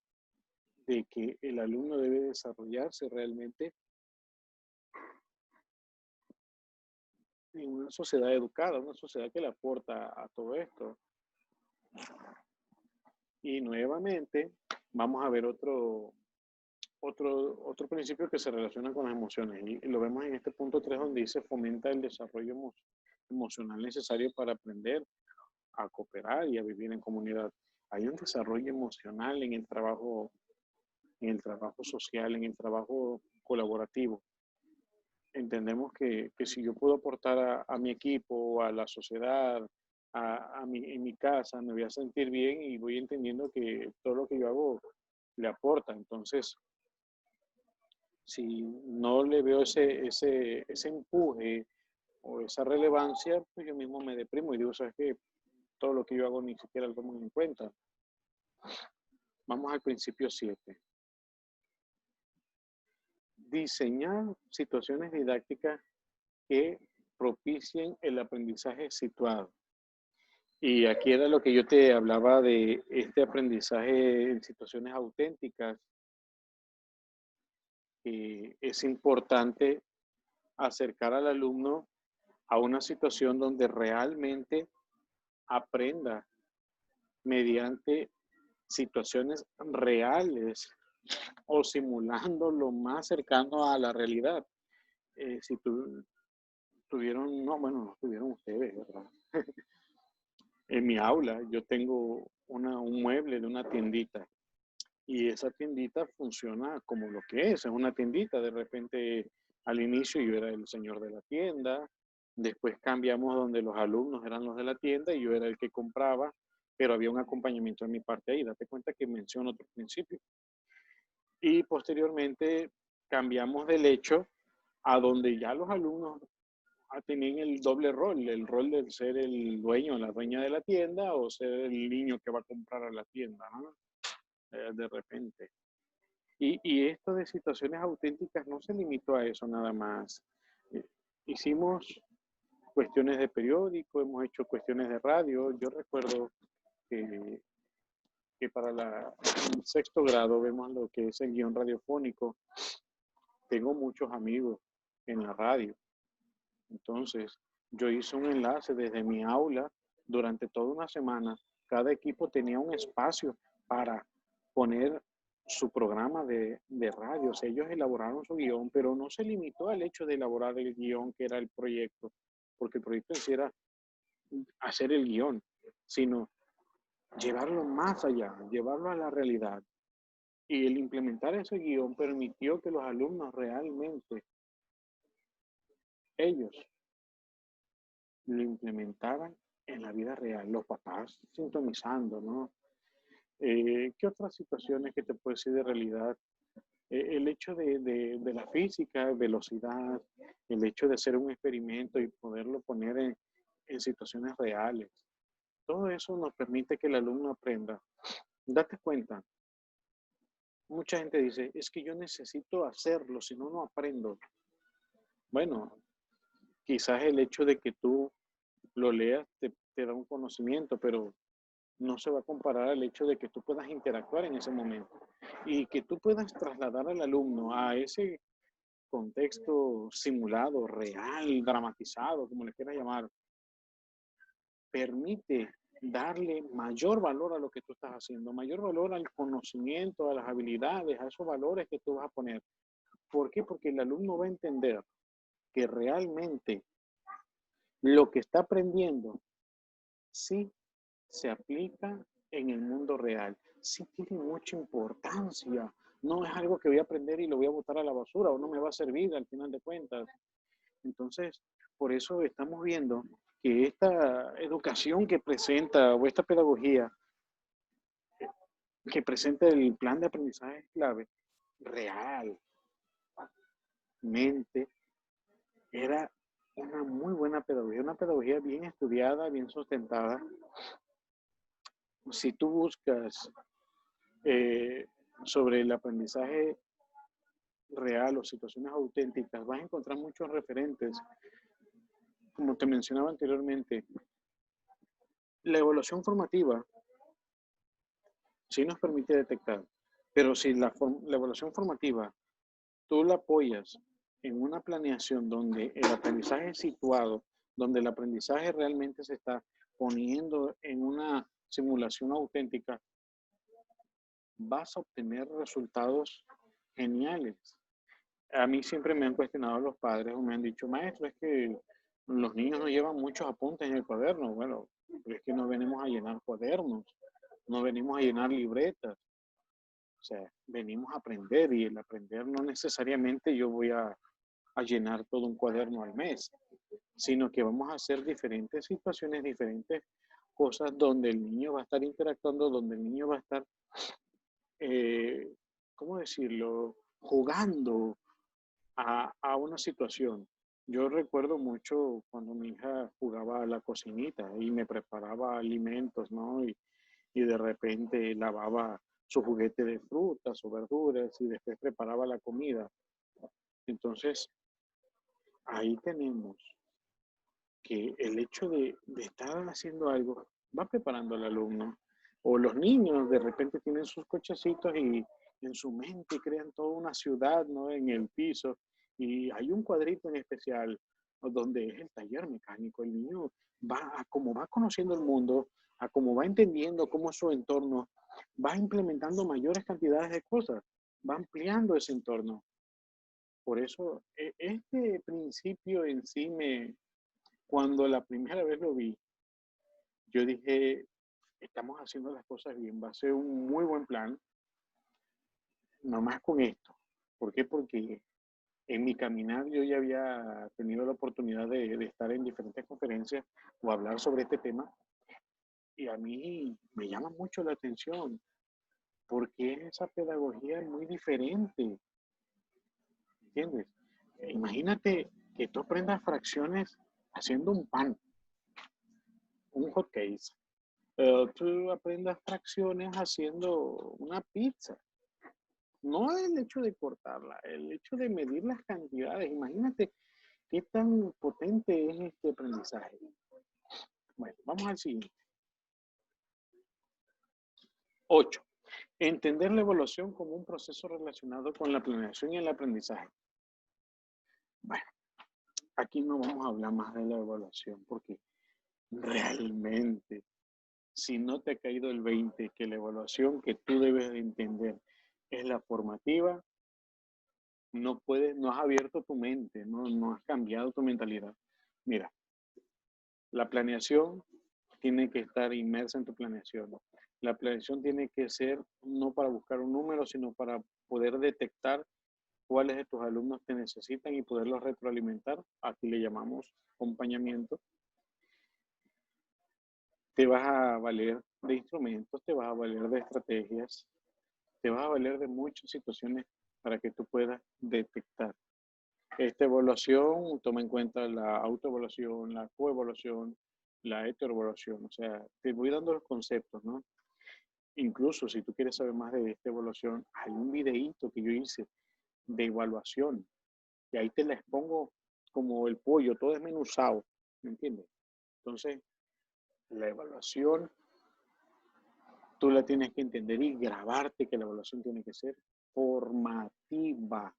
de que el alumno debe desarrollarse realmente en una sociedad educada, una sociedad que le aporta a todo esto. Y nuevamente vamos a ver otro principio que se relaciona con las emociones. Y lo vemos en este punto 3 donde dice fomenta el desarrollo emocional necesario para aprender a cooperar y a vivir en comunidad. Hay un desarrollo emocional en el trabajo social, en el trabajo colaborativo. Entendemos que si yo puedo aportar a mi equipo, a la sociedad, en mi casa, me voy a sentir bien y voy entendiendo que todo lo que yo hago le aporta. Entonces, si no le veo ese empuje o esa relevancia, pues yo mismo me deprimo y digo, ¿sabes qué? Todo lo que yo hago ni siquiera lo tomo en cuenta. Vamos al principio 7. Diseñar situaciones didácticas que propicien el aprendizaje situado. Y aquí era lo que yo te hablaba de este aprendizaje en situaciones auténticas. Es importante acercar al alumno a una situación donde realmente aprenda mediante situaciones reales o simulando lo más cercano a la realidad. Si tuvieron, no, bueno, no tuvieron ustedes, ¿verdad? En mi aula yo tengo un mueble de una tiendita y esa tiendita funciona como lo que es una tiendita. De repente al inicio yo era el señor de la tienda, después cambiamos donde los alumnos eran los de la tienda y yo era el que compraba, pero había un acompañamiento de mi parte ahí. Date cuenta que menciono otro principio. Y posteriormente cambiamos del hecho a donde ya los alumnos tenían el doble rol, el rol de ser el dueño, la dueña de la tienda o ser el niño que va a comprar a la tienda, ¿no? De repente. Y esto de situaciones auténticas no se limitó a eso nada más. Eh, Hicimos cuestiones de periódico, hemos hecho cuestiones de radio. Yo recuerdo que, que para el sexto grado vemos lo que es el guión radiofónico. Tengo muchos amigos en la radio. Entonces, yo hice un enlace desde mi aula durante toda una semana. Cada equipo tenía un espacio para poner su programa de radio. O sea, ellos elaboraron su guión, pero no se limitó al hecho de elaborar el guión que era el proyecto, porque el proyecto en sí era hacer el guión, sino llevarlo más allá, llevarlo a la realidad. Y el implementar ese guión permitió que los alumnos realmente, ellos lo implementaran en la vida real, los papás sintonizando, ¿no? ¿Qué otras situaciones que te puedo decir de realidad? El hecho de la física, velocidad, el hecho de hacer un experimento y poderlo poner en situaciones reales. Todo eso nos permite que el alumno aprenda. Date cuenta, mucha gente dice, es que yo necesito hacerlo, si no, no aprendo. Bueno, quizás el hecho de que tú lo leas te da un conocimiento, pero no se va a comparar al hecho de que tú puedas interactuar en ese momento y que tú puedas trasladar al alumno a ese contexto simulado, real, dramatizado, como le quieras llamar, permite darle mayor valor a lo que tú estás haciendo, mayor valor al conocimiento, a las habilidades, a esos valores que tú vas a poner. ¿Por qué? Porque el alumno va a entender que realmente lo que está aprendiendo sí se aplica en el mundo real, sí tiene mucha importancia. No es algo que voy a aprender y lo voy a botar a la basura o no me va a servir al final de cuentas. Entonces, por eso estamos viendo que esta educación que presenta o esta pedagogía que presenta el plan de aprendizaje clave, realmente era una muy buena pedagogía, una pedagogía bien estudiada, bien sustentada. Si tú buscas eh, sobre el aprendizaje real o situaciones auténticas, vas a encontrar muchos referentes. Como te mencionaba anteriormente, la evaluación formativa sí nos permite detectar, pero si la evaluación formativa tú la apoyas en una planeación donde el aprendizaje es situado, donde el aprendizaje realmente se está poniendo en una simulación auténtica, vas a obtener resultados geniales. A mí siempre me han cuestionado los padres o me han dicho, maestro, es que los niños no llevan muchos apuntes en el cuaderno. Bueno, pero es que no venimos a llenar cuadernos, no venimos a llenar libretas. O sea, venimos a aprender y el aprender no necesariamente yo voy a llenar todo un cuaderno al mes, sino que vamos a hacer diferentes situaciones, diferentes cosas donde el niño va a estar interactuando, donde el niño va a estar, eh, ¿cómo decirlo?, jugando a una situación. Yo recuerdo mucho cuando mi hija jugaba a la cocinita y me preparaba alimentos, ¿no? Y de repente lavaba su juguete de frutas o verduras y después preparaba la comida. Entonces, ahí tenemos que el hecho de estar haciendo algo va preparando al alumno. O los niños de repente tienen sus cochecitos y en su mente crean toda una ciudad, ¿no? En el piso. Y hay un cuadrito en especial donde es el taller mecánico. El niño va a como va conociendo el mundo, a como va entendiendo cómo es su entorno, va implementando mayores cantidades de cosas, va ampliando ese entorno. Por eso, este principio en sí cuando la primera vez lo vi, yo dije, estamos haciendo las cosas bien, va a ser un muy buen plan, nomás con esto. ¿Por qué? Porque en mi caminar yo ya había tenido la oportunidad de estar en diferentes conferencias o hablar sobre este tema y a mí me llama mucho la atención porque esa pedagogía es muy diferente, ¿entiendes? Imagínate que tú aprendas fracciones haciendo un pan, un hot cake. Tú aprendas fracciones haciendo una pizza. No el hecho de cortarla, el hecho de medir las cantidades. Imagínate qué tan potente es este aprendizaje. Bueno, vamos al siguiente. 8. Entender la evaluación como un proceso relacionado con la planeación y el aprendizaje. Bueno, aquí no vamos a hablar más de la evaluación porque realmente, si no te ha caído el 20, que la evaluación que tú debes de entender es la formativa, no has abierto tu mente, no has cambiado tu mentalidad. Mira, la planeación tiene que estar inmersa en tu planeación. La planeación tiene que ser no para buscar un número, sino para poder detectar cuáles de tus alumnos te necesitan y poderlos retroalimentar. Aquí le llamamos acompañamiento. Te vas a valer de instrumentos, te vas a valer de estrategias, te vas a valer de muchas situaciones para que tú puedas detectar. Esta evaluación toma en cuenta la autoevaluación, la coevaluación, la heteroevaluación. O sea, te voy dando los conceptos, ¿no? Incluso si tú quieres saber más de esta evaluación, hay un videíto que yo hice de evaluación y ahí te la expongo como el pollo, todo desmenuzado, ¿me entiendes? Entonces, la evaluación tú la tienes que entender y grabarte que la evaluación tiene que ser formativa.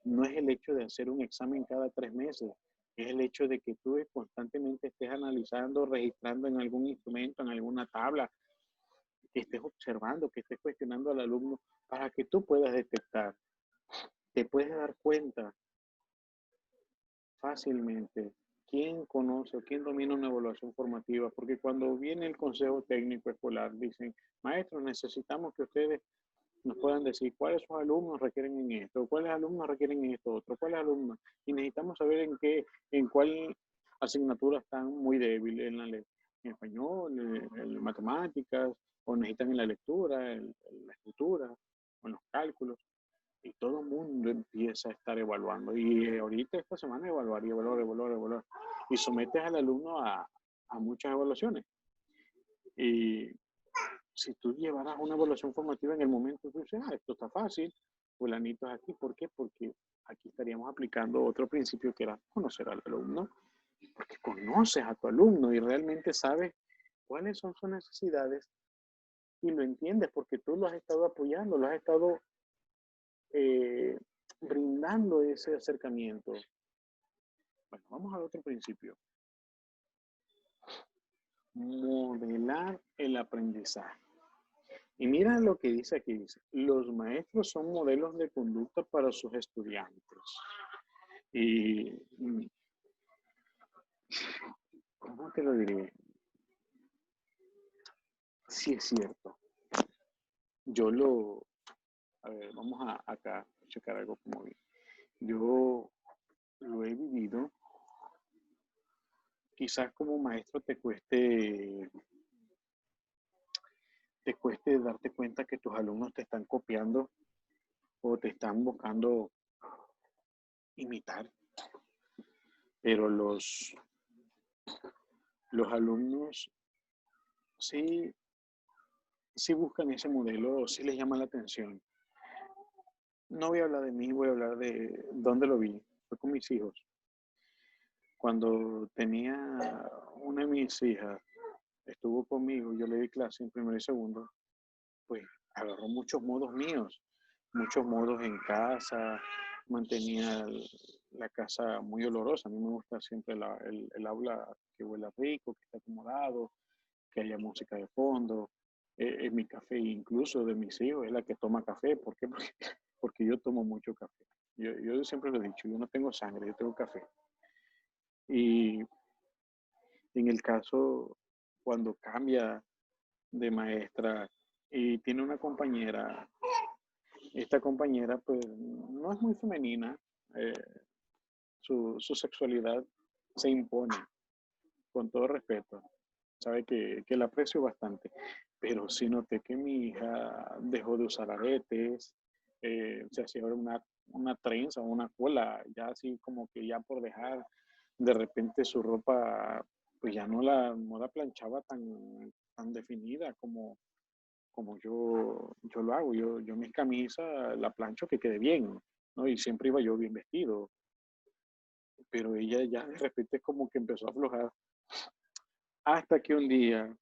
No es el hecho de hacer un examen cada 3 meses, es el hecho de que tú constantemente estés analizando, registrando en algún instrumento, en alguna tabla, que estés observando, que estés cuestionando al alumno para que tú puedas detectar. Te puedes dar cuenta fácilmente quién conoce o quién domina una evaluación formativa, porque cuando viene el consejo técnico escolar, dicen, maestros, necesitamos que ustedes nos puedan decir cuáles sus alumnos requieren en esto, cuáles alumnos requieren en esto otro, cuáles alumnos, y necesitamos saber en cuál asignatura están muy débiles, en español, en matemáticas, o necesitan en la lectura, en la escritura, o en los cálculos, y todo el mundo empieza a estar evaluando, y ahorita esta semana evaluar, y evaluar, y sometes al alumno a muchas evaluaciones, y si tú llevaras una evaluación formativa en el momento, tú dices, esto está fácil, fulanito es aquí. ¿Por qué? Porque aquí estaríamos aplicando otro principio que era conocer al alumno, porque conoces a tu alumno y realmente sabes cuáles son sus necesidades y lo entiendes porque tú lo has estado apoyando, lo has estado eh, brindando ese acercamiento. Bueno, vamos al otro principio. Modelar el aprendizaje. Y mira lo que dice aquí, dice, los maestros son modelos de conducta para sus estudiantes. Y, ¿cómo te lo diré? Sí es cierto. A ver, vamos acá a checar algo como bien. Yo lo he vivido. Quizás como maestro te cueste darte cuenta que tus alumnos te están copiando o te están buscando imitar, pero los alumnos sí, sí buscan ese modelo, sí les llama la atención. No voy a hablar de mí, voy a hablar de dónde lo vi. Fue con mis hijos. Cuando tenía una de mis hijas, estuvo conmigo, yo le di clase en primero y segundo, pues agarró muchos modos míos, muchos modos en casa, mantenía la casa muy olorosa. A mí me gusta siempre el aula que huela rico, que esté acomodado, que haya música de fondo. En mi café, incluso de mis hijos, es la que toma café. ¿Por qué? Porque yo tomo mucho café. Yo siempre lo he dicho, yo no tengo sangre, yo tengo café. Y en el caso, cuando cambia de maestra y tiene una compañera, esta compañera pues no es muy femenina, eh, su sexualidad se impone, con todo respeto. Sabe que la aprecio bastante, pero sí noté que mi hija dejó de usar aretes, se hacía ahora una trenza, una cola, ya así como que ya por dejar, de repente su ropa, pues ya no la planchaba tan definida como yo lo hago. Yo mis camisas la plancho que quede bien, ¿no? Y siempre iba yo bien vestido, pero ella ya de repente como que empezó a aflojar, hasta que un día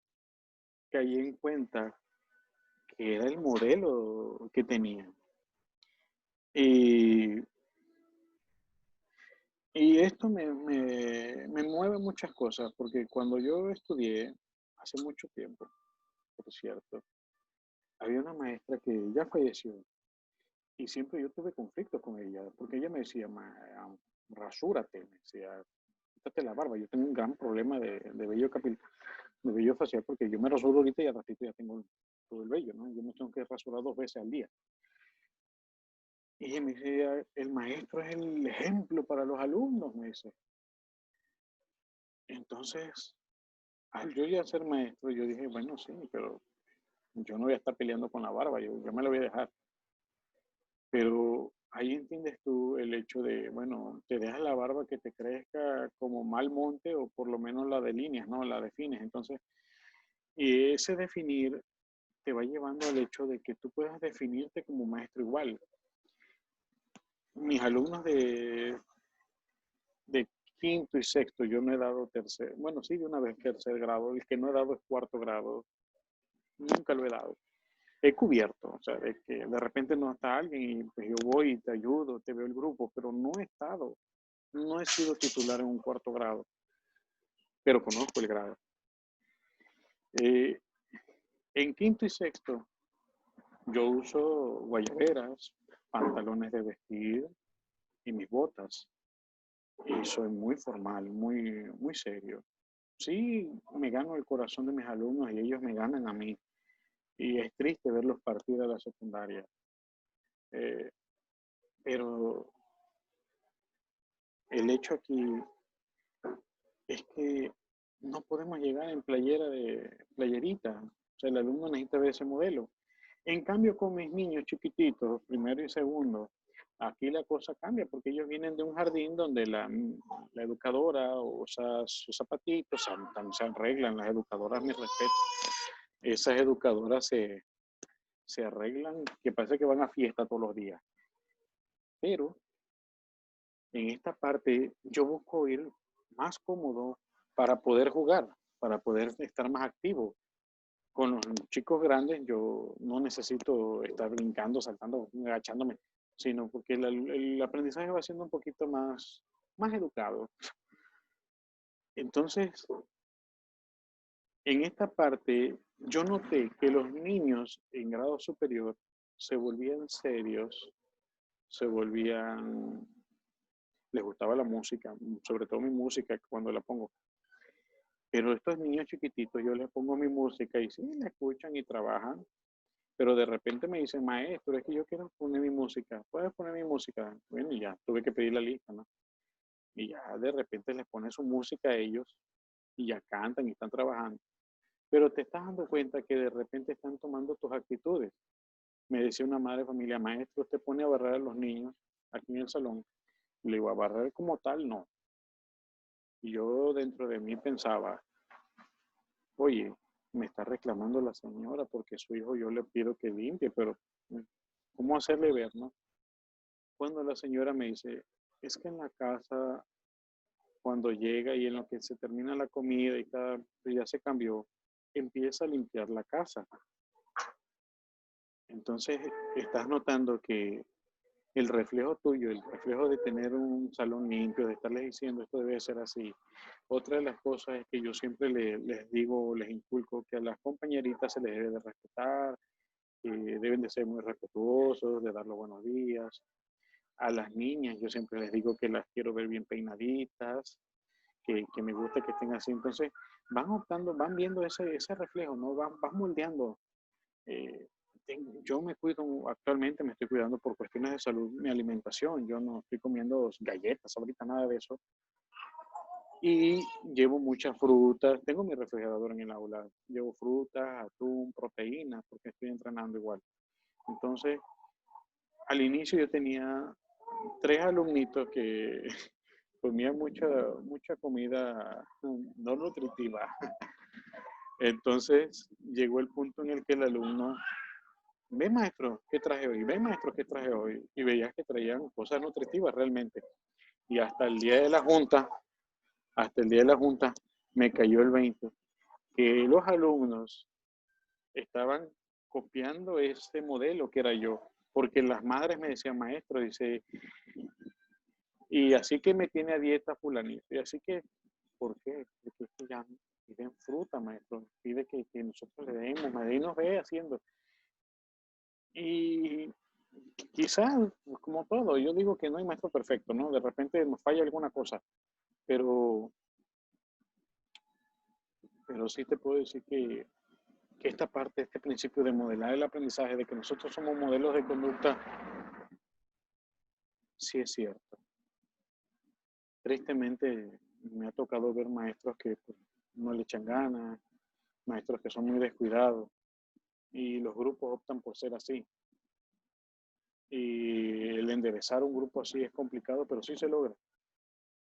caí en cuenta que era el modelo que tenía. Y, y esto me mueve muchas cosas, porque cuando yo estudié, hace mucho tiempo, por cierto, había una maestra que ya falleció, Y siempre yo tuve conflictos con ella, porque ella me decía, rasúrate, me decía, quítate la barba. Yo tengo un gran problema de vello capilar, de vello facial, porque yo me rasuro ahorita y al ratito ya tengo todo el vello, ¿no? Yo me tengo que rasurar 2 veces al día. Y ella me decía, el maestro es el ejemplo para los alumnos, me dice. Entonces, al yo ya ser maestro, yo dije, bueno, sí, pero yo no voy a estar peleando con la barba, yo me la voy a dejar. Pero ahí entiendes tú el hecho de, bueno, te dejas la barba que te crezca como mal monte o por lo menos la delineas, ¿no? La defines. Entonces, y ese definir te va llevando al hecho de que tú puedas definirte como maestro igual. Mis alumnos de quinto y sexto, yo no he dado tercer, bueno, sí, de una vez tercer grado, el que no he dado es cuarto grado, nunca lo he dado. He cubierto, o sea, de que de repente no está alguien y pues yo voy y te ayudo, te veo el grupo, pero no he estado, no he sido titular en un cuarto grado, pero conozco el grado. Eh, en quinto y sexto, yo uso guayaberas, pantalones de vestir y mis botas. Y soy muy formal, muy serio. Sí, me gano el corazón de mis alumnos y ellos me ganan a mí. Y es triste verlos partir a la secundaria. Eh, pero el hecho aquí es que no podemos llegar en playerita. O sea, el alumno necesita ver ese modelo. En cambio, con mis niños chiquititos, primero y segundo, aquí la cosa cambia porque ellos vienen de un jardín donde la educadora usa sus zapatitos, también se arreglan, las educadoras, mi respeto. Esas educadoras se arreglan, que parece que van a fiesta todos los días. Pero en esta parte yo busco ir más cómodo para poder jugar, para poder estar más activo. Con los chicos grandes yo no necesito estar brincando, saltando, agachándome, sino porque el aprendizaje va siendo un poquito más educado. Entonces, en esta parte, yo noté que los niños en grado superior se volvían serios, se volvían, les gustaba la música, sobre todo mi música cuando la pongo. Pero estos niños chiquititos, yo les pongo mi música y sí, la escuchan y trabajan, pero de repente me dicen, maestro, es que yo quiero poner mi música, ¿puedes poner mi música? Bueno, y ya tuve que pedir la lista, ¿no? Y ya de repente les pone su música a ellos y ya cantan y están trabajando. Pero te estás dando cuenta que de repente están tomando tus actitudes. Me decía una madre de familia, maestro, usted pone a barrer a los niños aquí en el salón. Le digo, a barrer como tal, no. Y yo dentro de mí pensaba, oye, me está reclamando la señora porque su hijo yo le pido que limpie, pero ¿cómo hacerle ver, no? Cuando la señora me dice, es que en la casa, cuando llega y en lo que se termina la comida y pues ya se cambió, empieza a limpiar la casa. Entonces, estás notando que el reflejo tuyo, el reflejo de tener un salón limpio, de estarles diciendo esto debe ser así. Otra de las cosas es que yo siempre les digo, les inculco que a las compañeritas se les debe de respetar, que deben de ser muy respetuosos, de dar los buenos días. A las niñas yo siempre les digo que las quiero ver bien peinaditas, que me gusta que estén así. Entonces van optando, van viendo ese reflejo, ¿no? Van moldeando. Eh, yo me cuido, actualmente me estoy cuidando por cuestiones de salud, mi alimentación. Yo no estoy comiendo galletas ahorita, nada de eso. Y llevo muchas frutas. Tengo mi refrigerador en el aula. Llevo frutas, atún, proteínas, porque estoy entrenando igual. Entonces, al inicio yo tenía 3 alumnitos que comían mucha comida no nutritiva. Entonces, llegó el punto en el que el alumno, ve maestro, ¿qué traje hoy? Ve maestro, ¿qué traje hoy? Y veías que traían cosas nutritivas realmente. Y hasta el día de la junta, me cayó el 20, que los alumnos estaban copiando ese modelo que era yo, porque las madres me decían, maestro, dice, y así que me tiene a dieta fulanito, y así que, ¿por qué? Porque es que ya piden fruta, maestro, pide que nosotros le demos, Madrid nos ve haciendo. Y Quizás, como todo, yo digo que no hay maestro perfecto, ¿no? De repente nos falla alguna cosa, pero, pero sí te puedo decir que esta parte, este principio de modelar el aprendizaje, de que nosotros somos modelos de conducta, sí es cierto. Tristemente me ha tocado ver maestros que pues, no le echan ganas, maestros que son muy descuidados y los grupos optan por ser así. Y el enderezar un grupo así es complicado, pero sí se logra.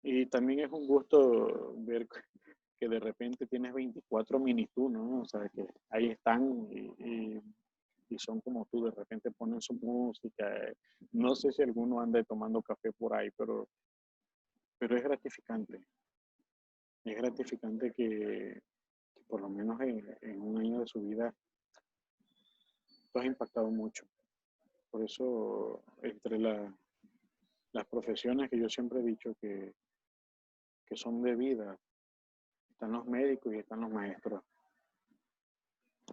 Y también es un gusto ver que de repente tienes 24 mini tú, ¿no? O sea, que ahí están y son como tú, de repente ponen su música. No sé si alguno anda tomando café por ahí, pero es gratificante. Es gratificante que por lo menos en un año de su vida tú has impactado mucho. Por eso, entre las profesiones que yo siempre he dicho que son de vida, están los médicos y están los maestros.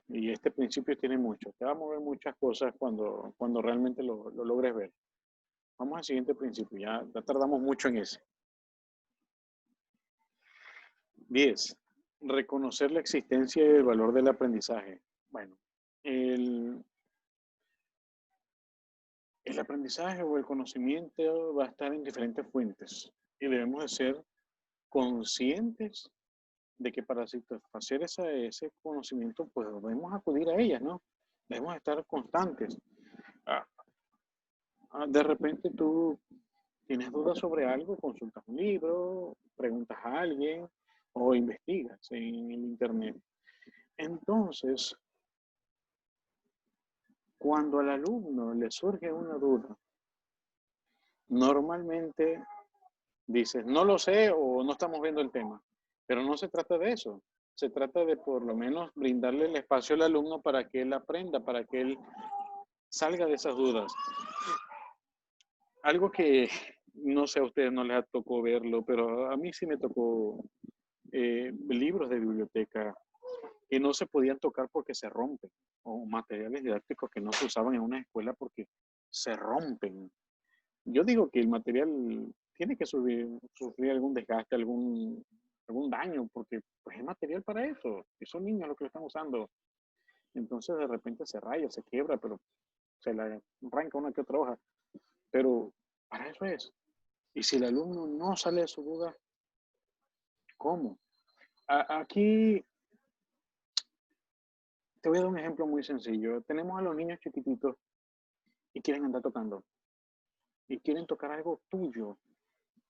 Y este principio tiene mucho. Te va a mover muchas cosas cuando realmente lo logres ver. Vamos al siguiente principio. Ya tardamos mucho en ese. 10. Reconocer la existencia y el valor del aprendizaje. Bueno, el, el aprendizaje o el conocimiento va a estar en diferentes fuentes y debemos de ser conscientes de que para satisfacer ese conocimiento, pues debemos acudir a ellas, ¿no? Debemos estar constantes. Ah, de repente tú tienes dudas sobre algo, consultas un libro, preguntas a alguien o investigas en el internet. Entonces, cuando al alumno le surge una duda, normalmente dices, no lo sé o no estamos viendo el tema, pero no se trata de eso. Se trata de por lo menos brindarle el espacio al alumno para que él aprenda, para que él salga de esas dudas. Algo que no sé a ustedes no les tocó verlo, pero a mí sí me tocó libros de biblioteca que no se podían tocar porque se rompen, o materiales didácticos que no se usaban en una escuela porque se rompen. Yo digo que el material tiene que sufrir algún desgaste, algún daño, porque pues, es material para eso, y son niños los que lo están usando. Entonces de repente se raya, se quiebra, pero se le arranca una que otra hoja. Pero para eso es. Y si el alumno no sale de su duda, ¿cómo? Aquí te voy a dar un ejemplo muy sencillo. Tenemos a los niños chiquititos y quieren andar tocando. Y quieren tocar algo tuyo.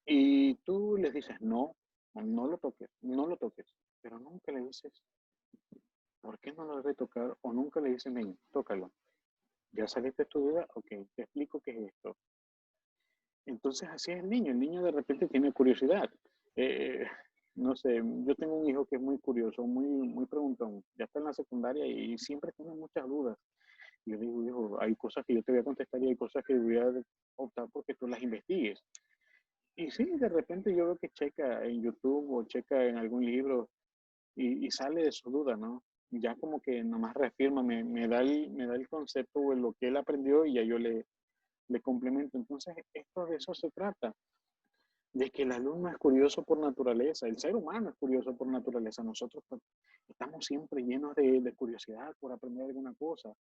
Y tú les dices, no, no lo toques, no lo toques. Pero nunca le dices, ¿por qué no lo debe tocar? O nunca le dices, ven, tócalo. ¿Ya saliste de tu duda? Ok, te explico qué es esto. Entonces así es el niño de repente tiene curiosidad. Eh, no sé, yo tengo un hijo que es muy curioso, muy preguntón, ya está en la secundaria y siempre tiene muchas dudas. Y yo digo, hijo, hay cosas que yo te voy a contestar y hay cosas que voy a optar porque tú las investigues. Y sí, de repente yo veo que checa en YouTube o checa en algún libro y sale de su duda, ¿no? Ya como que nomás reafirma, me da el concepto o lo que él aprendió y ya yo le complemento. Entonces, esto de eso se trata, de que el alumno es curioso por naturaleza, el ser humano es curioso por naturaleza. Nosotros pues, estamos siempre llenos de curiosidad por aprender alguna cosa.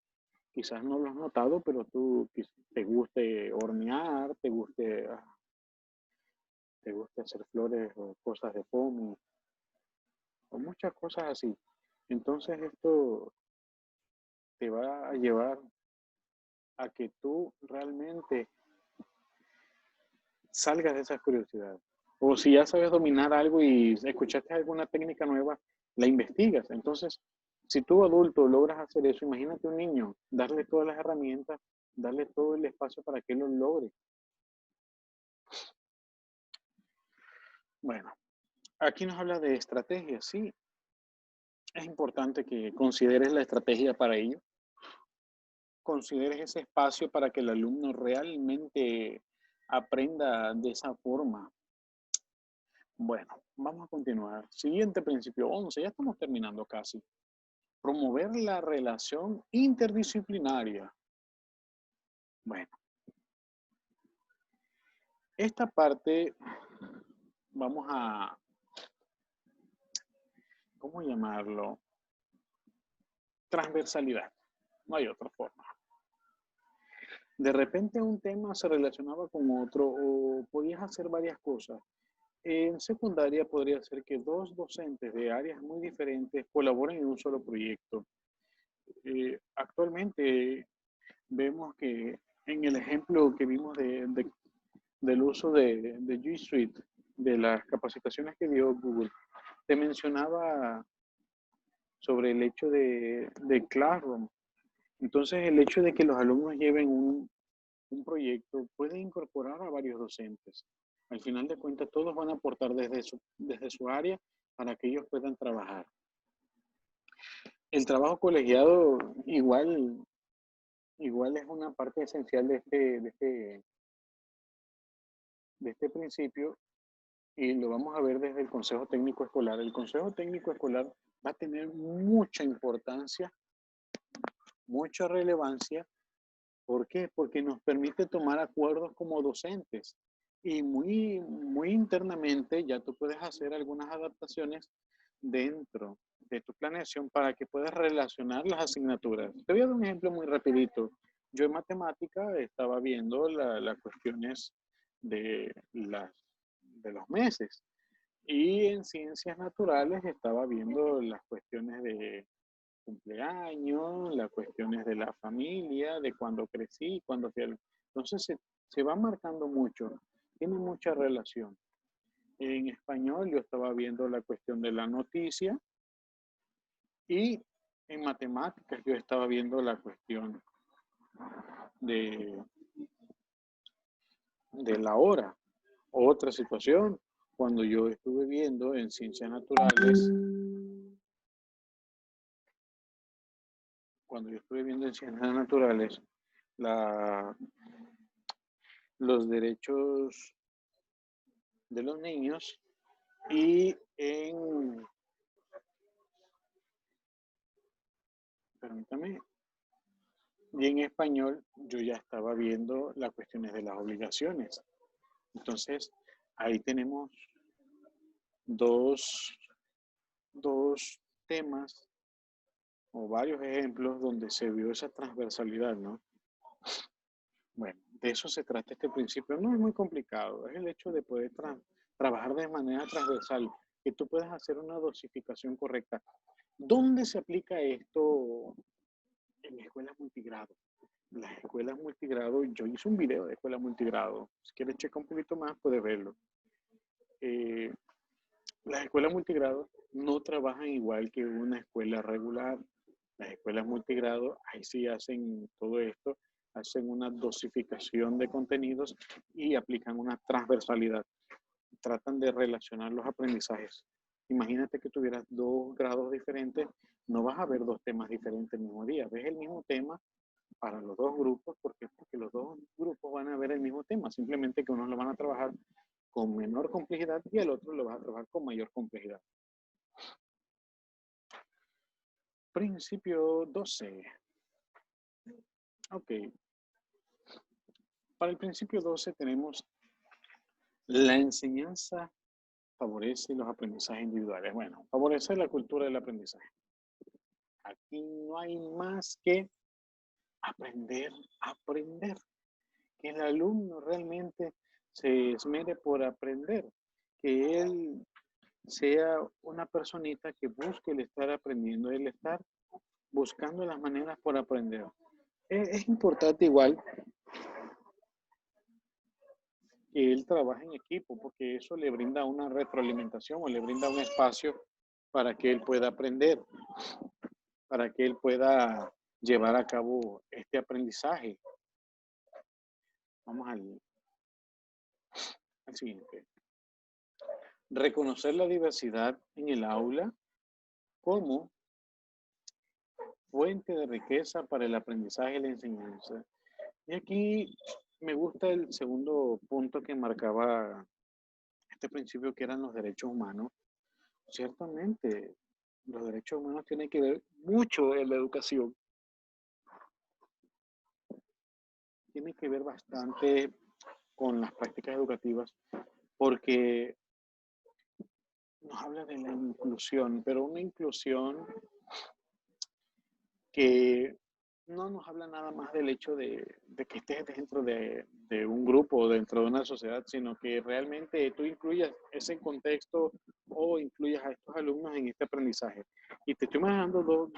Quizás no lo has notado, pero tú te guste hornear, te guste hacer flores o cosas de foamy, o muchas cosas así. Entonces esto te va a llevar a que tú realmente salgas de esa curiosidad. O si ya sabes dominar algo y escuchaste alguna técnica nueva, la investigas. Entonces, si tú adulto logras hacer eso, imagínate un niño, darle todas las herramientas, darle todo el espacio para que lo logre. Bueno, aquí nos habla de estrategias, sí. Es importante que consideres la estrategia para ello, consideres ese espacio para que el alumno realmente aprenda de esa forma. Bueno, vamos a continuar. Siguiente principio, 11. Ya estamos terminando casi. Promover la relación interdisciplinaria. Bueno, esta parte vamos a, ¿cómo llamarlo? Transversalidad. No hay otra forma. De repente un tema se relacionaba con otro o podías hacer varias cosas. En secundaria podría ser que dos docentes de áreas muy diferentes colaboren en un solo proyecto. Actualmente vemos que en el ejemplo que vimos del uso de G Suite, de las capacitaciones que dio Google, te mencionaba sobre el hecho de Classroom. Entonces, el hecho de que los alumnos lleven un proyecto puede incorporar a varios docentes. Al final de cuentas, todos van a aportar desde su área para que ellos puedan trabajar. El trabajo colegiado igual es una parte esencial de este principio y lo vamos a ver desde el Consejo Técnico Escolar. El Consejo Técnico Escolar va a tener mucha importancia, mucha relevancia. ¿Por qué? Porque nos permite tomar acuerdos como docentes y muy internamente ya tú puedes hacer algunas adaptaciones dentro de tu planeación para que puedas relacionar las asignaturas. Te voy a dar un ejemplo muy rapidito. Yo en matemática estaba viendo las cuestiones de los meses y en ciencias naturales estaba viendo las cuestiones de cumpleaños, las cuestiones de la familia, de cuando crecí, cuando fui al... Entonces se va marcando mucho, tiene mucha relación. En español yo estaba viendo la cuestión de la noticia y en matemáticas yo estaba viendo la cuestión de, de la hora. Otra situación, cuando yo estuve viendo en ciencias naturales, la, los derechos de los niños y permítame, y en español yo ya estaba viendo las cuestiones de las obligaciones. Entonces, ahí tenemos dos, dos temas o varios ejemplos donde se vio esa transversalidad, ¿no? Bueno, de eso se trata este principio. No es muy complicado, es el hecho de poder trabajar de manera transversal, que tú puedas hacer una dosificación correcta. ¿Dónde se aplica esto en escuelas multigrado? Las escuelas multigrado, yo hice un video de escuela multigrado. Si quieres checar un poquito más, puedes verlo. Las escuelas multigrado no trabajan igual que una escuela regular. Las escuelas multigrado, ahí sí hacen todo esto, hacen una dosificación de contenidos y aplican una transversalidad. Tratan de relacionar los aprendizajes. Imagínate que tuvieras dos grados diferentes, no vas a ver dos temas diferentes el mismo día. Ves el mismo tema para los dos grupos, porque los dos grupos van a ver el mismo tema, simplemente que unos lo van a trabajar con menor complejidad y el otro lo vas a trabajar con mayor complejidad. Principio 12. Ok. Para el principio 12 tenemos la enseñanza favorece los aprendizajes individuales. Bueno, favorecer la cultura del aprendizaje. Aquí no hay más que aprender. Que el alumno realmente se esmere por aprender. Que él sea una personita que busque el estar aprendiendo, el estar buscando las maneras por aprender. Es importante igual que él trabaje en equipo, porque eso le brinda una retroalimentación o le brinda un espacio para que él pueda aprender, para que él pueda llevar a cabo este aprendizaje. Vamos al siguiente. Reconocer la diversidad en el aula como fuente de riqueza para el aprendizaje y la enseñanza. Y aquí me gusta el segundo punto que marcaba este principio, que eran los derechos humanos. Ciertamente, los derechos humanos tienen que ver mucho en la educación. tiene que ver bastante con las prácticas educativas, porque nos habla de la inclusión, pero una inclusión que no nos habla nada más del hecho de que estés dentro de un grupo o dentro de una sociedad, sino que realmente tú incluyas ese contexto o incluyas a estos alumnos en este aprendizaje. Y te estoy manejando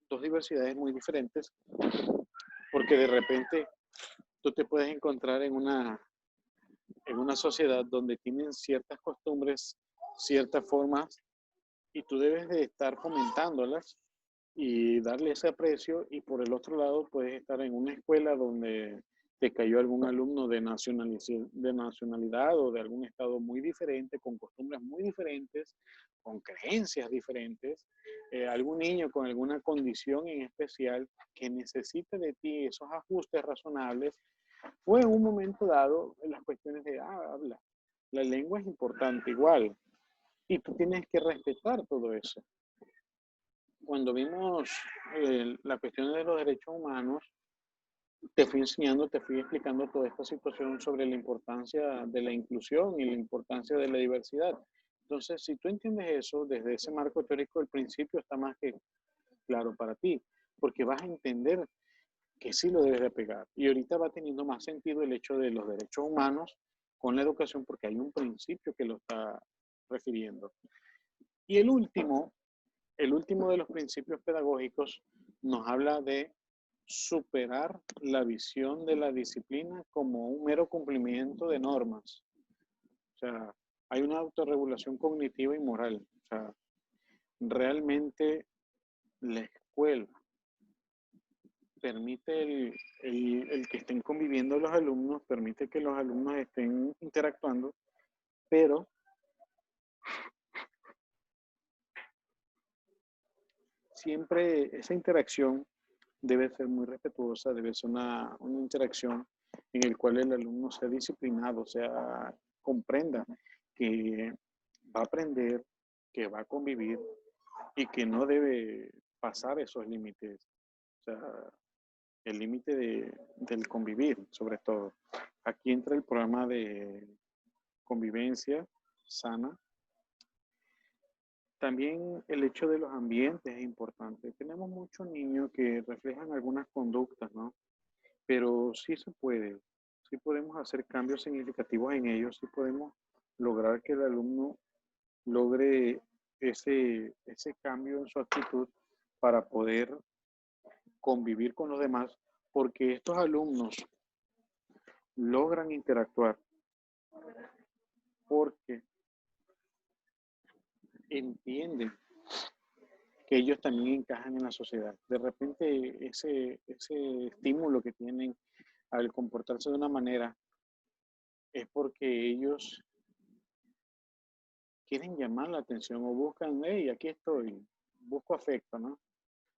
dos diversidades muy diferentes, porque de repente tú te puedes encontrar en una sociedad donde tienen ciertas costumbres, ciertas formas, y tú debes de estar fomentándolas y darle ese aprecio, y por el otro lado puedes estar en una escuela donde te cayó algún alumno de nacionalidad o de algún estado muy diferente, con costumbres muy diferentes, con creencias diferentes, algún niño con alguna condición en especial que necesite de ti esos ajustes razonables, o en un momento dado en las cuestiones de habla. La lengua es importante igual y tú tienes que respetar todo eso. Cuando vimos la cuestión de los derechos humanos, te fui enseñando, te fui explicando toda esta situación sobre la importancia de la inclusión y la importancia de la diversidad. Entonces, si tú entiendes eso desde ese marco teórico, el principio está más que claro para ti, porque vas a entender que sí lo debes de pegar. Y ahorita va teniendo más sentido el hecho de los derechos humanos con la educación, porque hay un principio que lo está refiriendo. Y el último de los principios pedagógicos nos habla de superar la visión de la disciplina como un mero cumplimiento de normas. O sea, hay una autorregulación cognitiva y moral. O sea, realmente la escuela permite el que estén conviviendo los alumnos, permite que los alumnos estén interactuando, pero siempre esa interacción debe ser muy respetuosa, debe ser una interacción en la cual el alumno sea disciplinado, sea, comprenda que va a aprender, que va a convivir y que no debe pasar esos límites. O sea, el límite del convivir, sobre todo. Aquí entra el programa de convivencia sana. También el hecho de los ambientes es importante. Tenemos muchos niños que reflejan algunas conductas, ¿no? Pero sí se puede, sí podemos hacer cambios significativos en ellos, sí podemos lograr que el alumno logre ese cambio en su actitud para poder convivir con los demás, porque estos alumnos logran interactuar porque entienden que ellos también encajan en la sociedad. De repente ese estímulo que tienen al comportarse de una manera es porque ellos quieren llamar la atención o buscan, hey, aquí estoy, busco afecto, ¿no?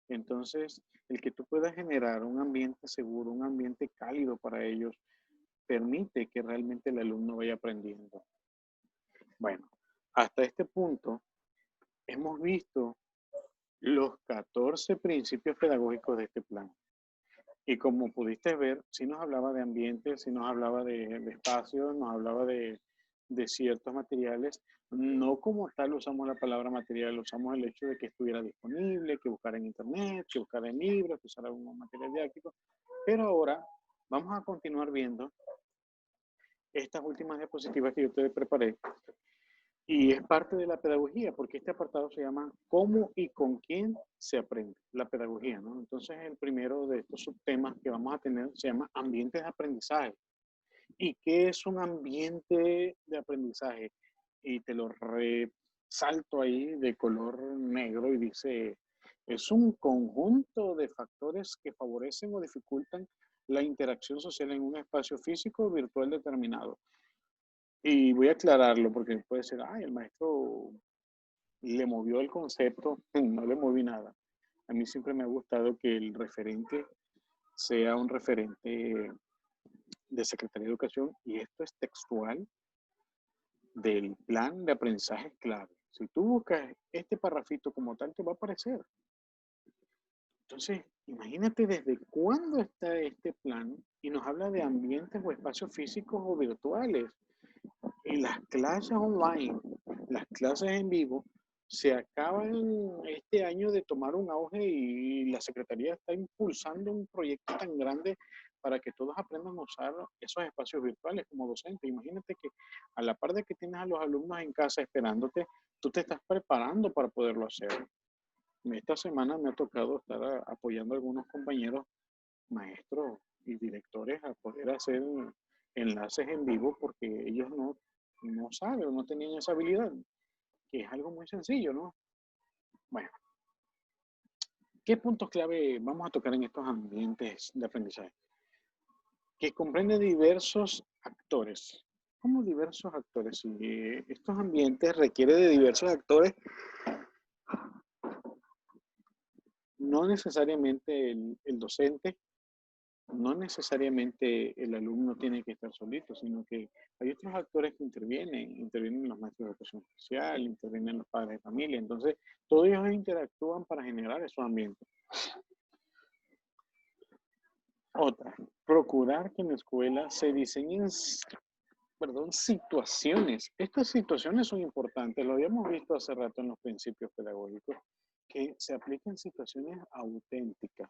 Entonces, el que tú puedas generar un ambiente seguro, un ambiente cálido para ellos, permite que realmente el alumno vaya aprendiendo. Bueno, hasta este punto hemos visto los 14 principios pedagógicos de este plan. Y como pudiste ver, sí nos hablaba de ambiente, sí nos hablaba de espacios, nos hablaba de ciertos materiales. No como tal usamos la palabra material, usamos el hecho de que estuviera disponible, que buscara en internet, que buscara en libros, que usara algún material didáctico. Pero ahora vamos a continuar viendo estas últimas diapositivas que yo te preparé. Y es parte de la pedagogía, porque este apartado se llama ¿Cómo y con quién se aprende? La pedagogía, ¿no? Entonces, el primero de estos subtemas que vamos a tener se llama ambientes de aprendizaje. ¿Y qué es un ambiente de aprendizaje? Y te lo resalto ahí de color negro y dice, es un conjunto de factores que favorecen o dificultan la interacción social en un espacio físico o virtual determinado. Y voy a aclararlo porque puede ser, ay, el maestro le movió el concepto, no le moví nada. A mí siempre me ha gustado que el referente sea un referente de Secretaría de Educación y esto es textual del plan de aprendizaje clave. Si tú buscas este parrafito como tal, te va a aparecer. Entonces, imagínate desde cuándo está este plan y nos habla de ambientes o espacios físicos o virtuales. Y las clases online, las clases en vivo, se acaban este año de tomar un auge y la Secretaría está impulsando un proyecto tan grande para que todos aprendan a usar esos espacios virtuales como docente. Imagínate que a la par de que tienes a los alumnos en casa esperándote, tú te estás preparando para poderlo hacer. Esta semana me ha tocado estar apoyando a algunos compañeros, maestros y directores a poder hacer enlaces en vivo porque ellos no saben o no tenían esa habilidad, que es algo muy sencillo, ¿no? Bueno, ¿qué puntos clave vamos a tocar en estos ambientes de aprendizaje? Que comprende diversos actores. ¿Cómo diversos actores? Si estos ambientes requieren de diversos actores, no necesariamente el docente, no necesariamente el alumno tiene que estar solito, sino que hay otros actores que intervienen los maestros de educación especial, intervienen los padres de familia, entonces todos ellos interactúan para generar esos ambientes. Otra, procurar que en la escuela se diseñen, situaciones. Estas situaciones son importantes, lo habíamos visto hace rato en los principios pedagógicos, que se apliquen situaciones auténticas.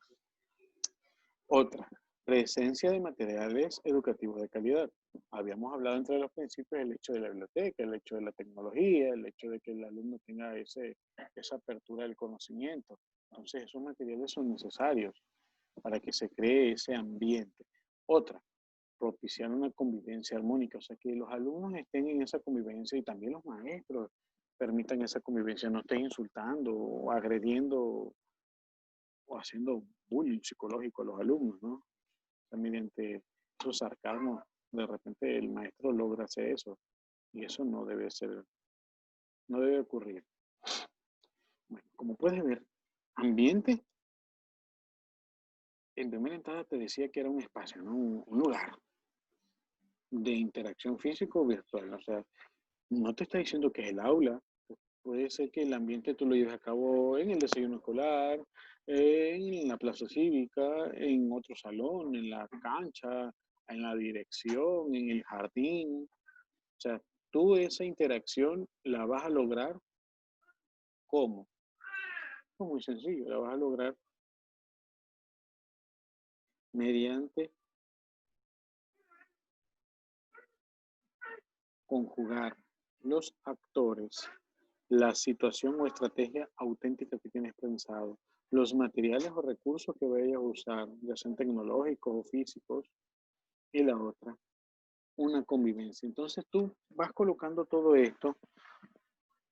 Otra, presencia de materiales educativos de calidad. Habíamos hablado entre los principios el hecho de la biblioteca, el hecho de la tecnología, el hecho de que el alumno tenga esa apertura del conocimiento. Entonces, esos materiales son necesarios para que se cree ese ambiente. Otra, propiciar una convivencia armónica, o sea, que los alumnos estén en esa convivencia y también los maestros permitan esa convivencia, no estén insultando o agrediendo o haciendo bullying psicológico a los alumnos, ¿no? O sea, mediante esos sarcasmos, de repente el maestro logra hacer eso y eso no debe ser, no debe ocurrir. Bueno, como puedes ver, ambiente, en primera entrada te decía que era un espacio, ¿no? Un lugar de interacción físico o virtual, o sea, no te está diciendo que es el aula, puede ser que el ambiente tú lo lleves a cabo en el desayuno escolar, en la plaza cívica, en otro salón, en la cancha, en la dirección, en el jardín. O sea, tú esa interacción la vas a lograr ¿cómo? Es muy sencillo, la vas a lograr mediante conjugar los actores, la situación o estrategia auténtica que tienes pensado, los materiales o recursos que vayas a usar, ya sean tecnológicos o físicos, y la otra, una convivencia. Entonces tú vas colocando todo esto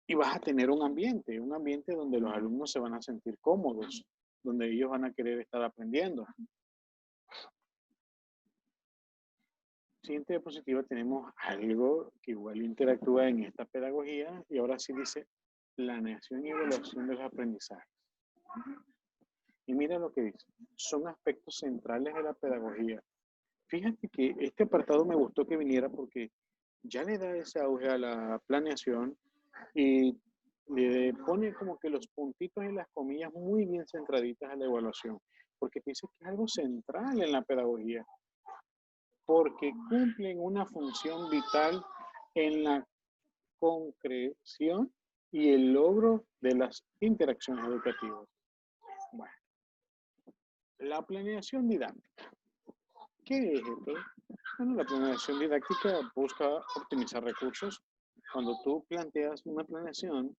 y vas a tener un ambiente donde los alumnos se van a sentir cómodos, donde ellos van a querer estar aprendiendo. Siguiente diapositiva tenemos algo que igual interactúa en esta pedagogía y ahora sí dice planeación y evaluación de los aprendizajes. Y mira lo que dice, son aspectos centrales de la pedagogía. Fíjate que este apartado me gustó que viniera porque ya le da ese auge a la planeación y le pone como que los puntitos y las comillas muy bien centraditas a la evaluación, porque dice que es algo central en la pedagogía, porque cumplen una función vital en la concreción y el logro de las interacciones educativas. Bueno, la planeación didáctica. ¿Qué es esto? Bueno, la planeación didáctica busca optimizar recursos. Cuando tú planteas una planeación,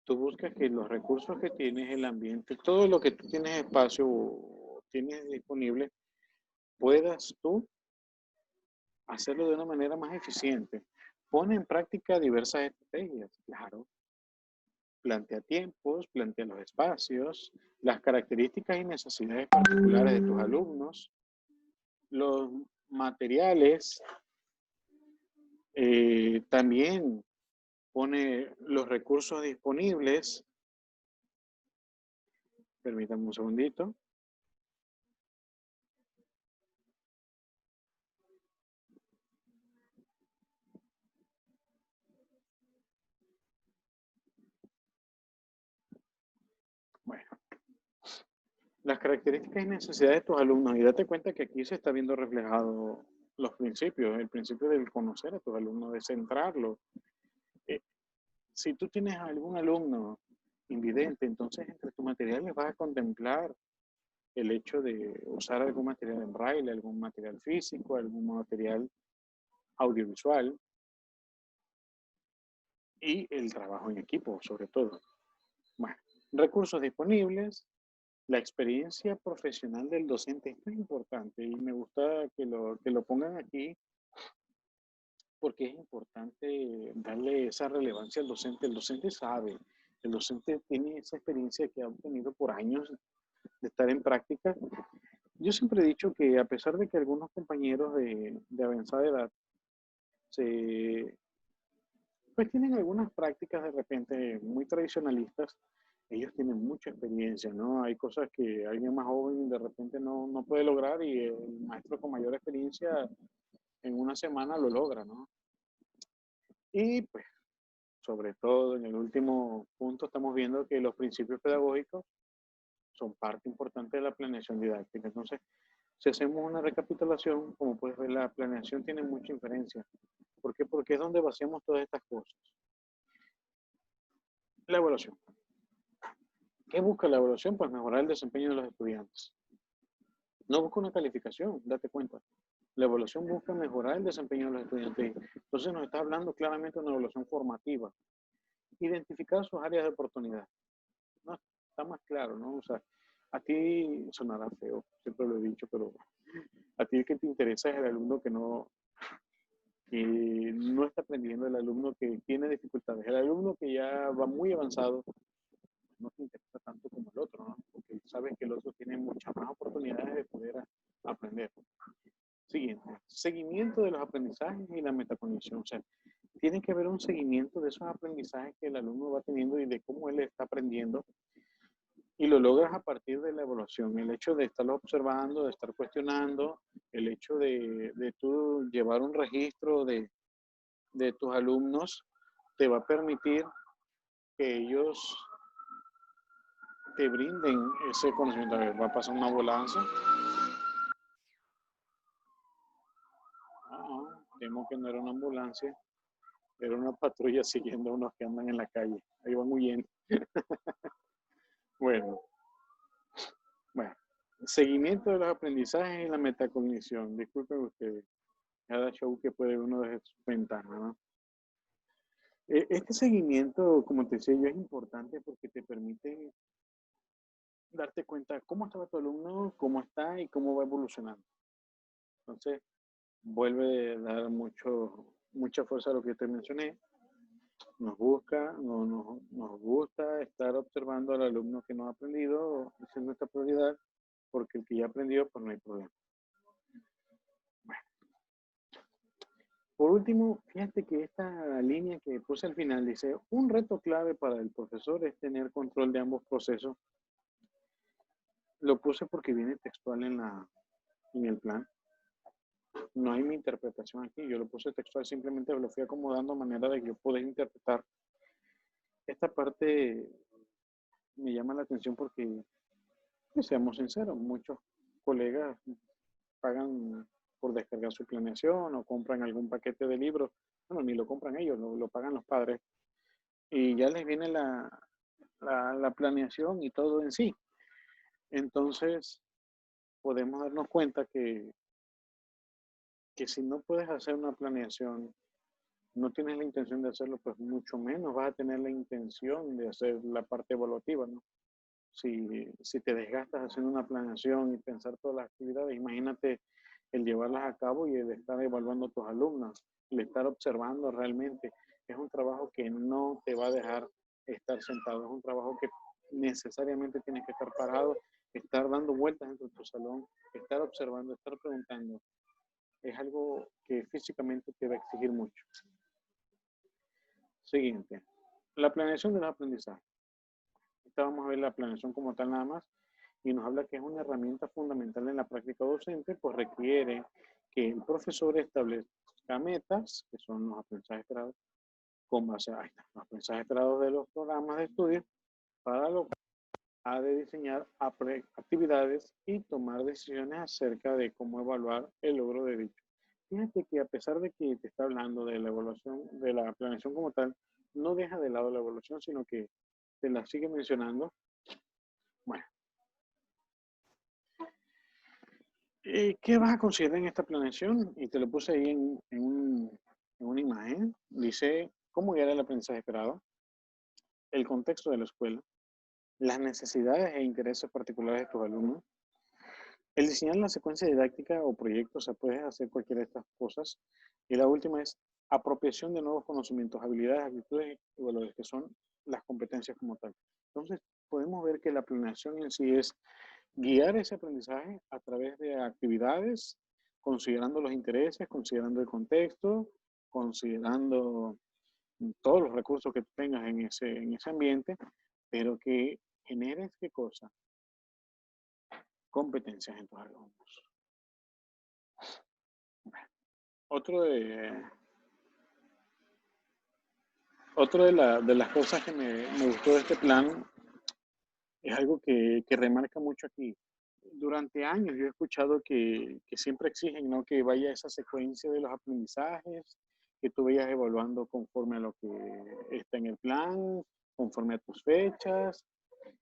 tú buscas que los recursos que tienes, el ambiente, todo lo que tú tienes espacio o tienes disponible, puedas tú hacerlo de una manera más eficiente. Pone en práctica diversas estrategias, claro. Plantea tiempos, plantea los espacios, las características y necesidades particulares de tus alumnos, los materiales, también pone los recursos disponibles. Permítanme un segundito. Bueno, Las características y necesidades de tus alumnos, y date cuenta que aquí se está viendo reflejado los principios, el principio del conocer a tus alumnos, de centrarlos. Eh, si tú tienes algún alumno invidente, entonces entre tus materiales vas a contemplar el hecho de usar algún material en braille, algún material físico, algún material audiovisual y el trabajo en equipo, sobre todo. Bueno, recursos disponibles, la experiencia profesional del docente. Esto es importante y me gusta que lo pongan aquí porque es importante darle esa relevancia al docente. El docente sabe, el docente tiene esa experiencia que ha obtenido por años de estar en práctica. Yo siempre he dicho que a pesar de que algunos compañeros de avanzada edad se, pues tienen algunas prácticas de repente muy tradicionalistas, ellos tienen mucha experiencia, ¿no? Hay cosas que alguien más joven de repente no puede lograr y el maestro con mayor experiencia en una semana lo logra, ¿no? Y pues, sobre todo en el último punto, estamos viendo que los principios pedagógicos son parte importante de la planeación didáctica. Entonces, si hacemos una recapitulación, como puedes ver, la planeación tiene mucha inferencia. ¿Por qué? Porque es donde vaciamos todas estas cosas. La evaluación. ¿Qué busca la evaluación? Pues mejorar el desempeño de los estudiantes. No busca una calificación, date cuenta. La evaluación busca mejorar el desempeño de los estudiantes. Entonces nos está hablando claramente de una evaluación formativa. Identificar sus áreas de oportunidad. No, está más claro, ¿no? O sea, a ti sonará feo, siempre lo he dicho, pero a ti el que te interesa es el alumno que no está aprendiendo, el alumno que tiene dificultades, el alumno que ya va muy avanzado, no te interesa tanto como el otro, ¿no? Porque sabes que el otro tiene muchas más oportunidades de poder aprender. Siguiente, seguimiento de los aprendizajes y la metacognición. O sea, tiene que haber un seguimiento de esos aprendizajes que el alumno va teniendo y de cómo él está aprendiendo. Y lo logras a partir de la evaluación. El hecho de estarlo observando, de estar cuestionando, el hecho de tú llevar un registro de tus alumnos, te va a permitir que ellos te brinden ese conocimiento. A ver, va a pasar una ambulancia. Temo que no era una ambulancia, era una patrulla siguiendo a unos que andan en la calle. Ahí van huyendo. Bueno, bueno. Seguimiento de los aprendizajes y la metacognición. Disculpen ustedes. Cada show que puede uno desde su ventana, ¿no? Este seguimiento, como te decía yo, es importante porque te permite darte cuenta cómo estaba tu alumno, cómo está y cómo va evolucionando. Entonces, vuelve a dar mucha fuerza a lo que te mencioné. Nos gusta estar observando al alumno que no ha aprendido, esa es nuestra prioridad, porque el que ya aprendió, pues no hay problema. Bueno. Por último, fíjate que esta línea que puse al final dice, un reto clave para el profesor es tener control de ambos procesos. Lo puse porque viene textual en el plan. No hay mi interpretación aquí, yo lo puse textual, simplemente lo fui acomodando a manera de que yo pueda interpretar. Esta parte me llama la atención porque, pues, seamos sinceros, muchos colegas pagan por descargar su planeación o compran algún paquete de libros. Bueno, ni lo compran ellos, lo pagan los padres. Y ya les viene la planeación y todo en sí. Entonces, podemos darnos cuenta que si no puedes hacer una planeación, no tienes la intención de hacerlo, pues mucho menos vas a tener la intención de hacer la parte evaluativa, ¿no? Si te desgastas haciendo una planeación y pensar todas las actividades, imagínate el llevarlas a cabo y el estar evaluando a tus alumnos, el estar observando realmente. Es un trabajo que no te va a dejar estar sentado, es un trabajo que necesariamente tienes que estar parado, estar dando vueltas dentro de tu salón, estar observando, estar preguntando. Es algo que físicamente te va a exigir mucho. Siguiente, la planeación de los aprendizajes. Esta vamos a ver la planeación como tal nada más y nos habla que es una herramienta fundamental en la práctica docente, pues requiere que el profesor establezca metas, que son los aprendizajes esperados, con base a los aprendizajes esperados de los programas de estudio, para lo ha de diseñar actividades y tomar decisiones acerca de cómo evaluar el logro de dicho. Fíjate que a pesar de que te está hablando de la evaluación, de la planeación como tal, no deja de lado la evaluación, sino que te la sigue mencionando. Bueno, ¿qué vas a considerar en esta planeación? Y te lo puse ahí en una imagen. Dice, ¿cómo guiar el aprendizaje esperado? El contexto de la escuela, las necesidades e intereses particulares de tus alumnos. El diseñar la secuencia didáctica o proyecto, o sea, puedes hacer cualquiera de estas cosas. Y la última es apropiación de nuevos conocimientos, habilidades, actitudes y valores, que son las competencias como tal. Entonces, podemos ver que la planeación en sí es guiar ese aprendizaje a través de actividades, considerando los intereses, considerando el contexto, considerando todos los recursos que tengas en ese ambiente, pero que generes qué cosa, competencias en tus alumnos. Otro de, de las cosas que me gustó de este plan es algo que remarca mucho aquí. Durante años yo he escuchado que siempre exigen, ¿no?, que vaya esa secuencia de los aprendizajes, que tú vayas evaluando conforme a lo que está en el plan, conforme a tus fechas.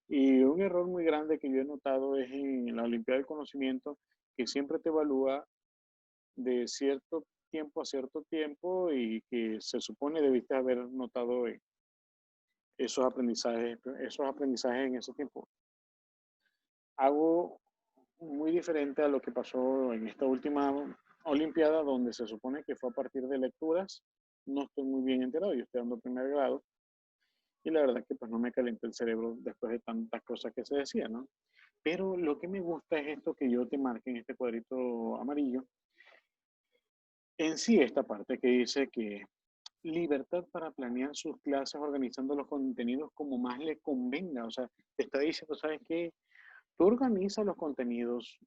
Y un error muy grande que yo he notado es en la Olimpiada del Conocimiento, que siempre te evalúa de cierto tiempo a cierto tiempo y que se supone debiste haber notado esos aprendizajes en ese tiempo. Hago muy diferente a lo que pasó en esta última Olimpiada, donde se supone que fue a partir de lecturas. No estoy muy bien enterado, yo estoy dando primer grado, y la verdad que pues no me calenté el cerebro después de tantas cosas que se decían, ¿no? Pero lo que me gusta es esto que yo te marqué en este cuadrito amarillo. En sí, esta parte que dice que libertad para planear sus clases organizando los contenidos como más le convenga. O sea, te está diciendo, ¿sabes qué? Tú organiza los contenidos,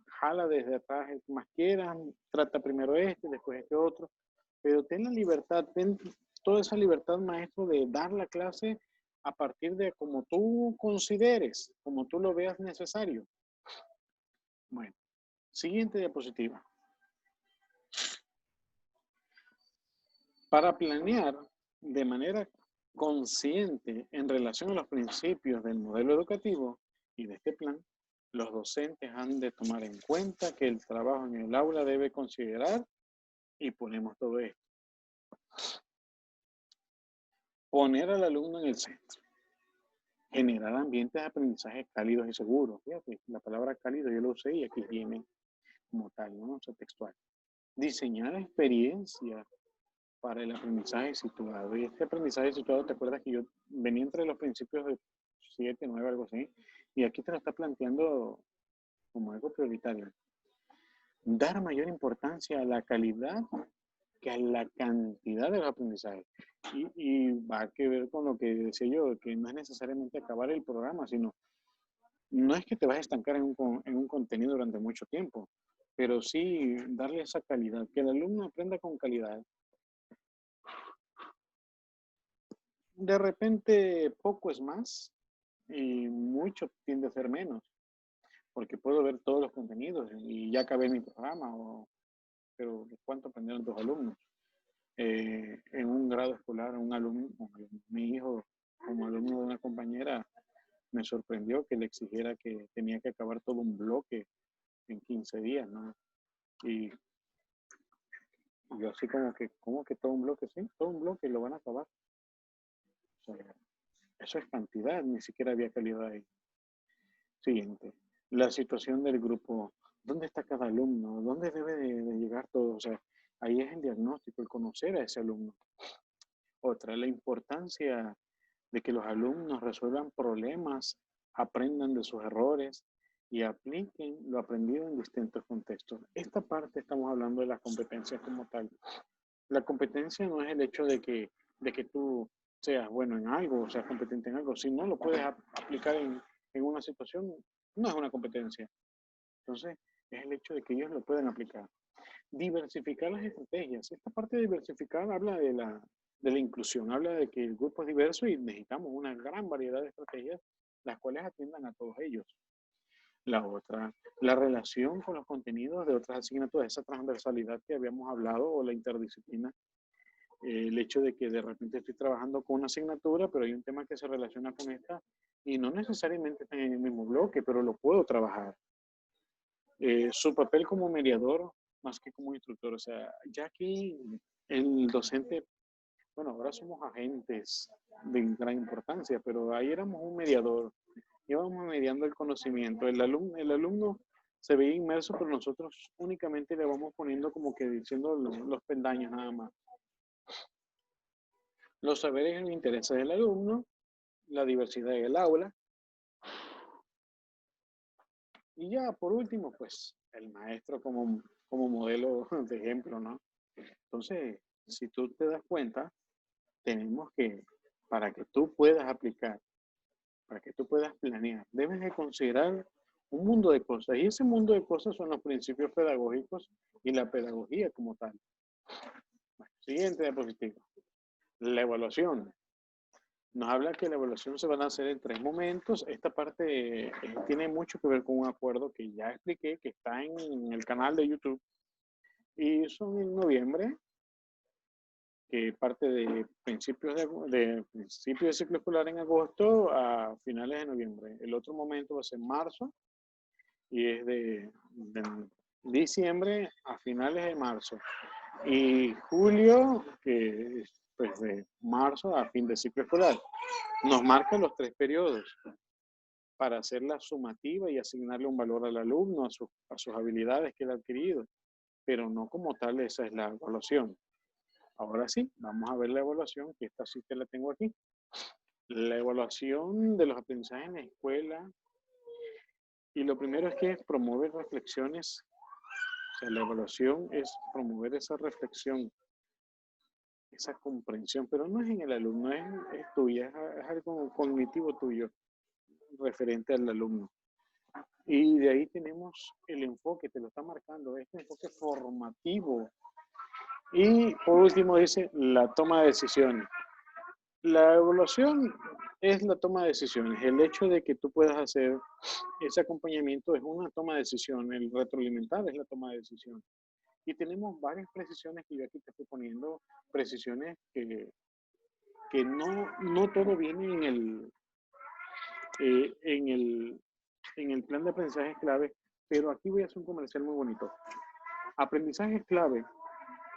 jala desde atrás el que más quieras, trata primero este, después este otro, pero ten la libertad, ten toda esa libertad, maestro, de dar la clase a partir de como tú consideres, como tú lo veas necesario. Bueno, siguiente diapositiva. Para planear de manera consciente en relación a los principios del modelo educativo y de este plan, los docentes han de tomar en cuenta que el trabajo en el aula debe considerar, y ponemos todo esto, poner al alumno en el centro, generar ambientes de aprendizaje cálidos y seguros. Fíjate, la palabra cálido yo lo usé y aquí viene como tal, ¿no? O sea, textual. Diseñar experiencias para el aprendizaje situado. Y este aprendizaje situado, ¿te acuerdas que yo venía entre los principios de 7, 9, algo así? Y aquí te lo está planteando como algo prioritario. Dar mayor importancia a la calidad que a la cantidad de los aprendizajes. Y va a que ver con lo que decía yo, que no es necesariamente acabar el programa, sino no es que te vas a estancar en un contenido durante mucho tiempo, pero sí darle esa calidad, que el alumno aprenda con calidad. De repente poco es más y mucho tiende a ser menos, porque puedo ver todos los contenidos y ya acabé mi programa, pero ¿cuánto aprendieron tus alumnos? En un grado escolar, un alumno, mi hijo como alumno de una compañera, me sorprendió que le exigiera que tenía que acabar todo un bloque en 15 días, ¿no? Y yo así como que, ¿cómo que todo un bloque? Sí, todo un bloque lo van a acabar. O sea, eso es cantidad, ni siquiera había calidad ahí. Siguiente, la situación del grupo. ¿Dónde está cada alumno? ¿Dónde debe de llegar todo? O sea, ahí es el diagnóstico, el conocer a ese alumno. Otra, la importancia de que los alumnos resuelvan problemas, aprendan de sus errores y apliquen lo aprendido en distintos contextos. Esta parte estamos hablando de las competencias como tal. La competencia no es el hecho de que tú seas bueno en algo o seas competente en algo. Si no lo puedes aplicar en una situación, no es una competencia. Entonces, es el hecho de que ellos lo puedan aplicar. Diversificar las estrategias. Esta parte de diversificar habla de la inclusión, habla de que el grupo es diverso y necesitamos una gran variedad de estrategias las cuales atiendan a todos ellos. La otra, la relación con los contenidos de otras asignaturas, esa transversalidad que habíamos hablado o la interdisciplina. El hecho de que de repente estoy trabajando con una asignatura, pero hay un tema que se relaciona con esta y no necesariamente está en el mismo bloque, pero lo puedo trabajar. Su papel como mediador más que como instructor. O sea, ya aquí el docente, bueno, ahora somos agentes de gran importancia, pero ahí éramos un mediador. Íbamos mediando el conocimiento. El alumno se veía inmerso, pero nosotros únicamente le vamos poniendo como que diciendo los peldaños nada más. Los saberes y intereses del alumno, la diversidad del aula. Y ya por último, pues el maestro como modelo de ejemplo, ¿no? Entonces, si tú te das cuenta, tenemos que, para que tú puedas aplicar, para que tú puedas planear, debes de considerar un mundo de cosas. Y ese mundo de cosas son los principios pedagógicos y la pedagogía como tal. Bueno, siguiente diapositiva. La evaluación. Nos habla que la evaluación se van a hacer en 3 momentos. Esta parte tiene mucho que ver con un acuerdo que ya expliqué, que está en el canal de YouTube. Y son en noviembre, que parte de principios de ciclo escolar en agosto a finales de noviembre. El otro momento va a ser marzo y es de diciembre a finales de marzo. Y julio, que es pues de marzo a fin de ciclo escolar. Nos marca los 3 periodos para hacer la sumativa y asignarle un valor al alumno, a sus habilidades que él ha adquirido, pero no como tal esa es la evaluación. Ahora sí, vamos a ver la evaluación, que esta sí que la tengo aquí. La evaluación de los aprendizajes en la escuela, y lo primero es que promover reflexiones, o sea, la evaluación es promover esa reflexión, esa comprensión, pero no es en el alumno, es tuya, es algo cognitivo tuyo, referente al alumno. Y de ahí tenemos el enfoque, te lo está marcando, este enfoque formativo. Y por último dice la toma de decisiones. La evaluación es la toma de decisiones. El hecho de que tú puedas hacer ese acompañamiento es una toma de decisión. El retroalimentar es la toma de decisión. Y tenemos varias precisiones que yo aquí te estoy poniendo, precisiones que no todo viene en el plan de aprendizaje clave, pero aquí voy a hacer un comercial muy bonito. Aprendizaje clave,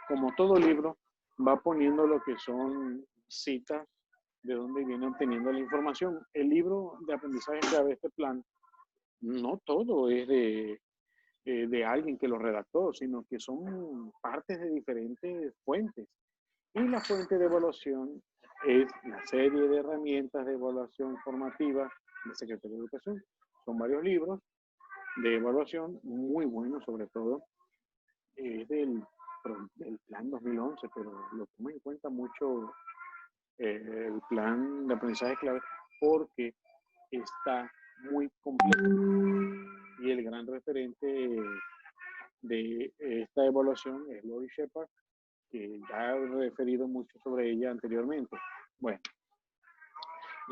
como todo libro, va poniendo lo que son citas de dónde viene obteniendo la información. El libro de aprendizaje clave, este plan, no todo es de alguien que lo redactó, sino que son partes de diferentes fuentes. Y la fuente de evaluación es la serie de herramientas de evaluación formativa de Secretaría de Educación. Son varios libros de evaluación, muy buenos sobre todo, del plan 2011, pero lo toma en cuenta mucho el plan de aprendizaje clave porque está muy completo. Y el gran referente de esta evaluación es Lori Shepard, que ya he referido mucho sobre ella anteriormente. Bueno,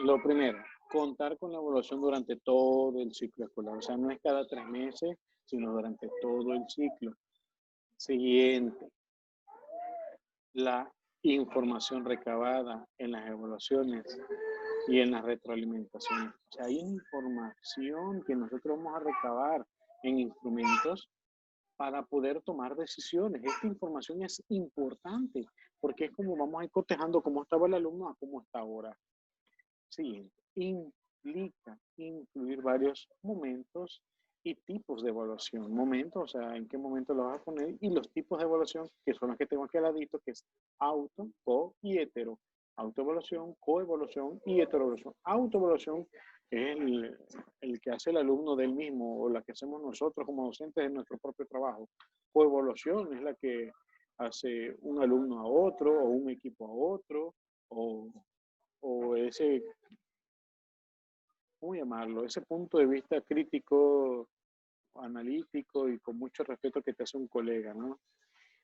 lo primero, contar con la evaluación durante todo el ciclo escolar. O sea, no es cada 3 meses, sino durante todo el ciclo. Siguiente, la información recabada en las evaluaciones y en las retroalimentaciones. O sea, hay información que nosotros vamos a recabar en instrumentos para poder tomar decisiones. Esta información es importante porque es como vamos a ir cotejando cómo estaba el alumno a cómo está ahora. Siguiente, implica incluir varios momentos y tipos de evaluación. Momentos, o sea, en qué momento lo vas a poner, y los tipos de evaluación, que son los que tengo aquí al ladito, que es auto, co y hetero. Autoevaluación, coevaluación y heteroevaluación. Autoevaluación es el que hace el alumno del mismo, o la que hacemos nosotros como docentes en nuestro propio trabajo. Coevaluación es la que hace un alumno a otro, o un equipo a otro, o ese, ¿cómo llamarlo? Ese punto de vista crítico, analítico y con mucho respeto que te hace un colega, ¿no?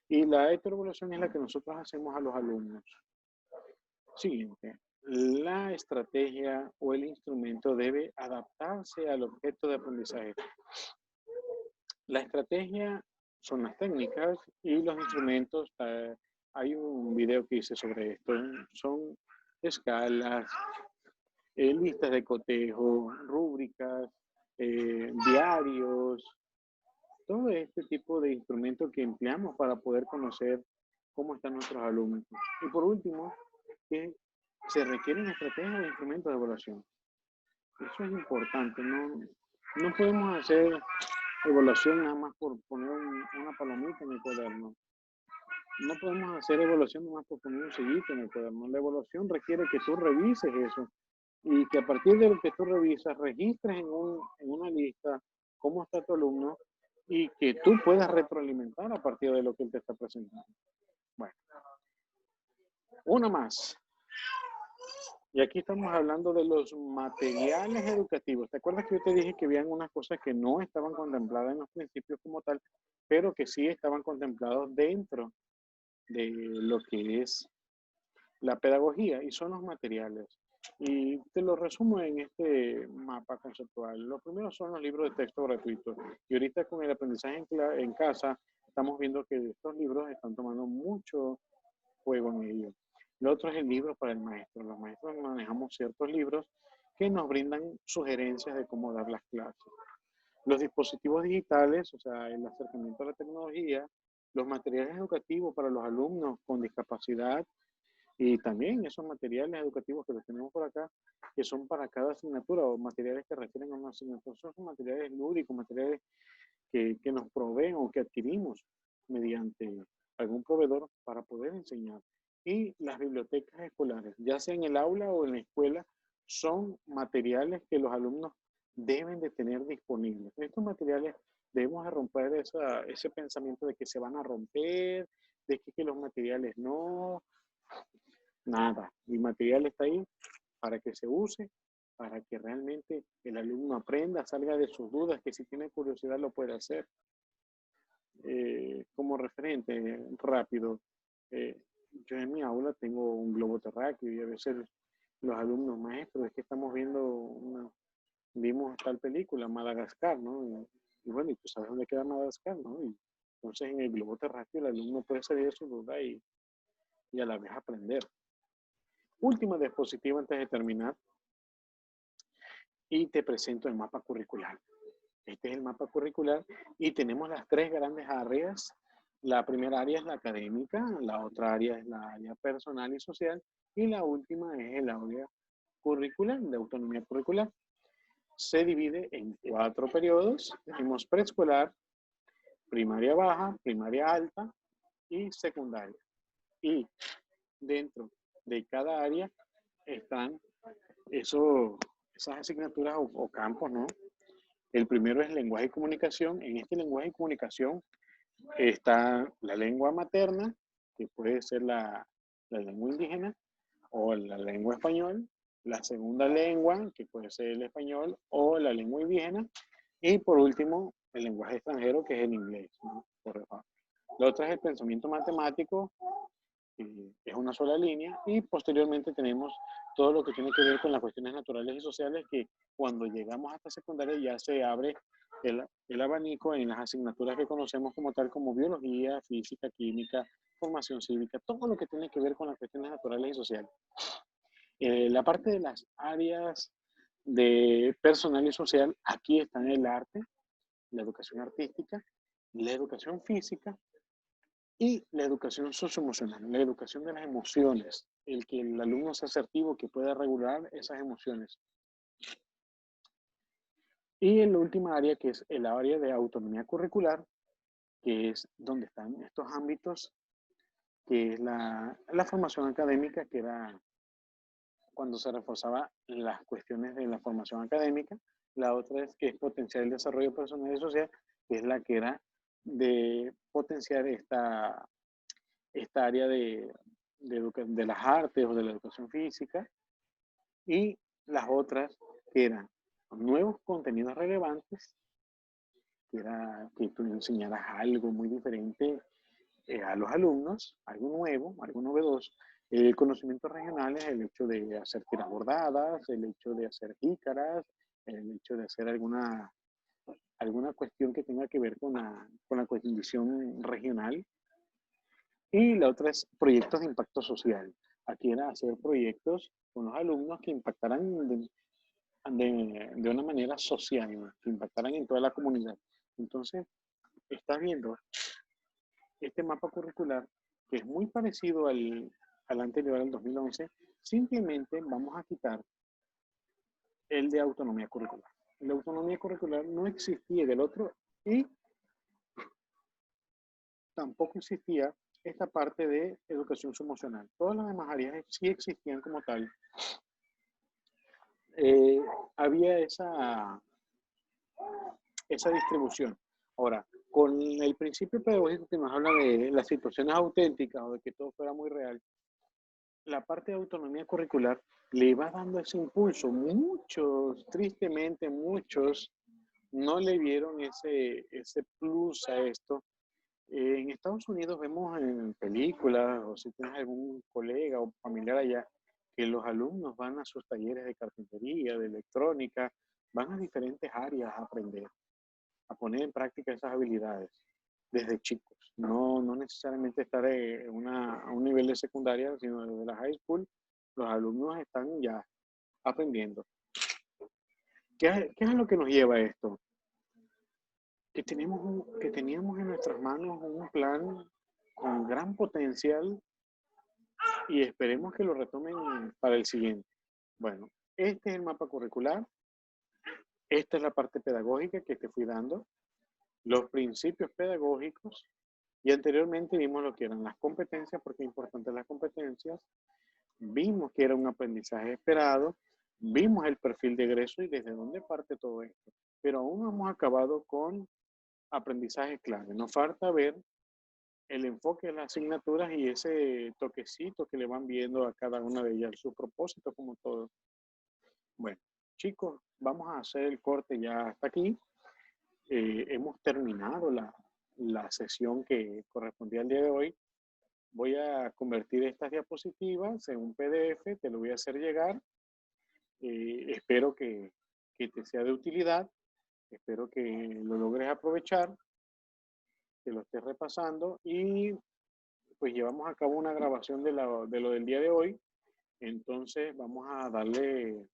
Y la heteroevaluación es la que nosotros hacemos a los alumnos. Siguiente, la estrategia o el instrumento conocimiento debe adaptarse al objeto de aprendizaje. La estrategia son las técnicas y los instrumentos. Hay un video que hice sobre esto. Son escalas, listas de cotejo, rúbricas, diarios, todo este tipo de instrumentos que empleamos para poder conocer cómo están nuestros alumnos. Y por último, que se requieren estrategias e instrumentos de evaluación. Eso es importante. No podemos hacer evaluación nada más por poner una palomita en el cuaderno. No podemos hacer evaluación nada más por poner un sellito en el cuaderno. La evaluación requiere que tú revises eso y que a partir de lo que tú revisas, registres en una lista cómo está tu alumno y que tú puedas retroalimentar a partir de lo que él te está presentando. Bueno, una más. Y aquí estamos hablando de los materiales educativos. ¿Te acuerdas que yo te dije que habían unas cosas que no estaban contempladas en los principios como tal, pero que sí estaban contemplados dentro de lo que es la pedagogía? Y son los materiales. Y te lo resumo en este mapa conceptual. Lo primero son los libros de texto gratuitos. Y ahorita con el aprendizaje en casa, estamos viendo que estos libros están tomando mucho juego en ellos. Lo otro es el libro para el maestro. Los maestros manejamos ciertos libros que nos brindan sugerencias de cómo dar las clases. Los dispositivos digitales, o sea, el acercamiento a la tecnología, los materiales educativos para los alumnos con discapacidad y también esos materiales educativos que los tenemos por acá, que son para cada asignatura o materiales que refieren a una asignatura. Son materiales lúdicos, materiales que nos proveen o que adquirimos mediante algún proveedor para poder enseñar. Y las bibliotecas escolares, ya sea en el aula o en la escuela, son materiales que los alumnos deben de tener disponibles. Estos materiales debemos de romper ese pensamiento de que se van a romper, de que los materiales no, nada. El material está ahí para que se use, para que realmente el alumno aprenda, salga de sus dudas, que si tiene curiosidad lo puede hacer. Como referente rápido, yo en mi aula tengo un globo terráqueo y a veces los alumnos maestros es que estamos vimos tal película, Madagascar, ¿no? Y bueno, y tú sabes dónde queda Madagascar, ¿no? Y entonces en el globo terráqueo el alumno puede salir de su duda y a la vez aprender. Última diapositiva antes de terminar y te presento el mapa curricular. Este es el mapa curricular y tenemos las tres grandes áreas. La primera área es la académica, la otra área es la área personal y social y la última es el área curricular, de autonomía curricular. Se divide en 4 periodos. Tenemos preescolar, primaria baja, primaria alta y secundaria. Y dentro de cada área están esas asignaturas o campos, ¿no? El primero es lenguaje y comunicación. En este lenguaje y comunicación está la lengua materna, que puede ser la lengua indígena o la lengua español, la segunda lengua, que puede ser el español o la lengua indígena, y por último, el lenguaje extranjero, que es el inglés, ¿no? La otra es el pensamiento matemático, es una sola línea, y posteriormente tenemos todo lo que tiene que ver con las cuestiones naturales y sociales, que cuando llegamos hasta secundaria ya se abre el abanico en las asignaturas que conocemos como tal, como biología, física, química, formación cívica, todo lo que tiene que ver con las cuestiones naturales y sociales. La parte de las áreas de personal y social, aquí están el arte, la educación artística, la educación física y la educación socioemocional, la educación de las emociones, el que el alumno sea asertivo, que pueda regular esas emociones. Y en la última área, que es el área de autonomía curricular, que es donde están estos ámbitos, que es la formación académica, que era cuando se reforzaba las cuestiones de la formación académica. La otra es que es potenciar el desarrollo personal y social, que es la que era de potenciar esta área de las artes o de la educación física, y las otras que eran nuevos contenidos relevantes, que era que tú enseñaras algo muy diferente a los alumnos, algo nuevo, algo novedoso, Conocimientos regionales, el hecho de hacer tiras bordadas, el hecho de hacer jícaras, el hecho de hacer alguna cuestión que tenga que ver con la condición regional. Y la otra es proyectos de impacto social. Aquí era hacer proyectos con los alumnos que impactaran de una manera social, que impactaran en toda la comunidad. Entonces, estás viendo este mapa curricular, que es muy parecido al anterior, al 2011, simplemente vamos a quitar el de autonomía curricular. El de autonomía curricular no existía del otro y tampoco existía esta parte de educación socioemocional. Todas las demás áreas sí existían como tal. Había esa distribución. Ahora, con el principio pedagógico que nos habla de las situaciones auténticas o de que todo fuera muy real, la parte de autonomía curricular le va dando ese impulso. Muchos, tristemente, muchos no le vieron ese plus a esto. En Estados Unidos vemos en películas, o si tienes algún colega o familiar allá, que los alumnos van a sus talleres de carpintería, de electrónica, van a diferentes áreas a aprender, a poner en práctica esas habilidades desde chicos. No necesariamente estar a un nivel de secundaria, sino desde la high school, los alumnos están ya aprendiendo. ¿Qué es lo que nos lleva a esto? Que teníamos en nuestras manos un plan con gran potencial y esperemos que lo retomen para el siguiente. Bueno, este es el mapa curricular, esta es la parte pedagógica que te fui dando, los principios pedagógicos, y anteriormente vimos lo que eran las competencias, porque es importante las competencias, vimos que era un aprendizaje esperado, vimos el perfil de egreso y desde dónde parte todo esto. Pero aún no hemos acabado con aprendizaje clave. Nos falta ver el enfoque de las asignaturas y ese toquecito que le van viendo a cada una de ellas, sus propósitos como todo. Bueno, chicos, vamos a hacer el corte ya hasta aquí. Hemos terminado la sesión que correspondía al día de hoy. Voy a convertir estas diapositivas en un PDF, te lo voy a hacer llegar. Espero que te sea de utilidad, espero que lo logres aprovechar, que lo estés repasando y pues llevamos a cabo una grabación de lo del día de hoy. Entonces vamos a darle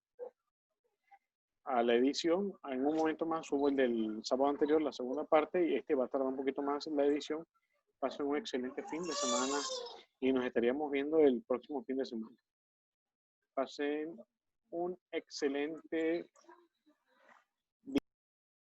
a la edición. En un momento más subo el del sábado anterior, la segunda parte, y este va a tardar un poquito más en la edición. Pasen un excelente fin de semana y nos estaríamos viendo el próximo fin de semana. Pasen un excelente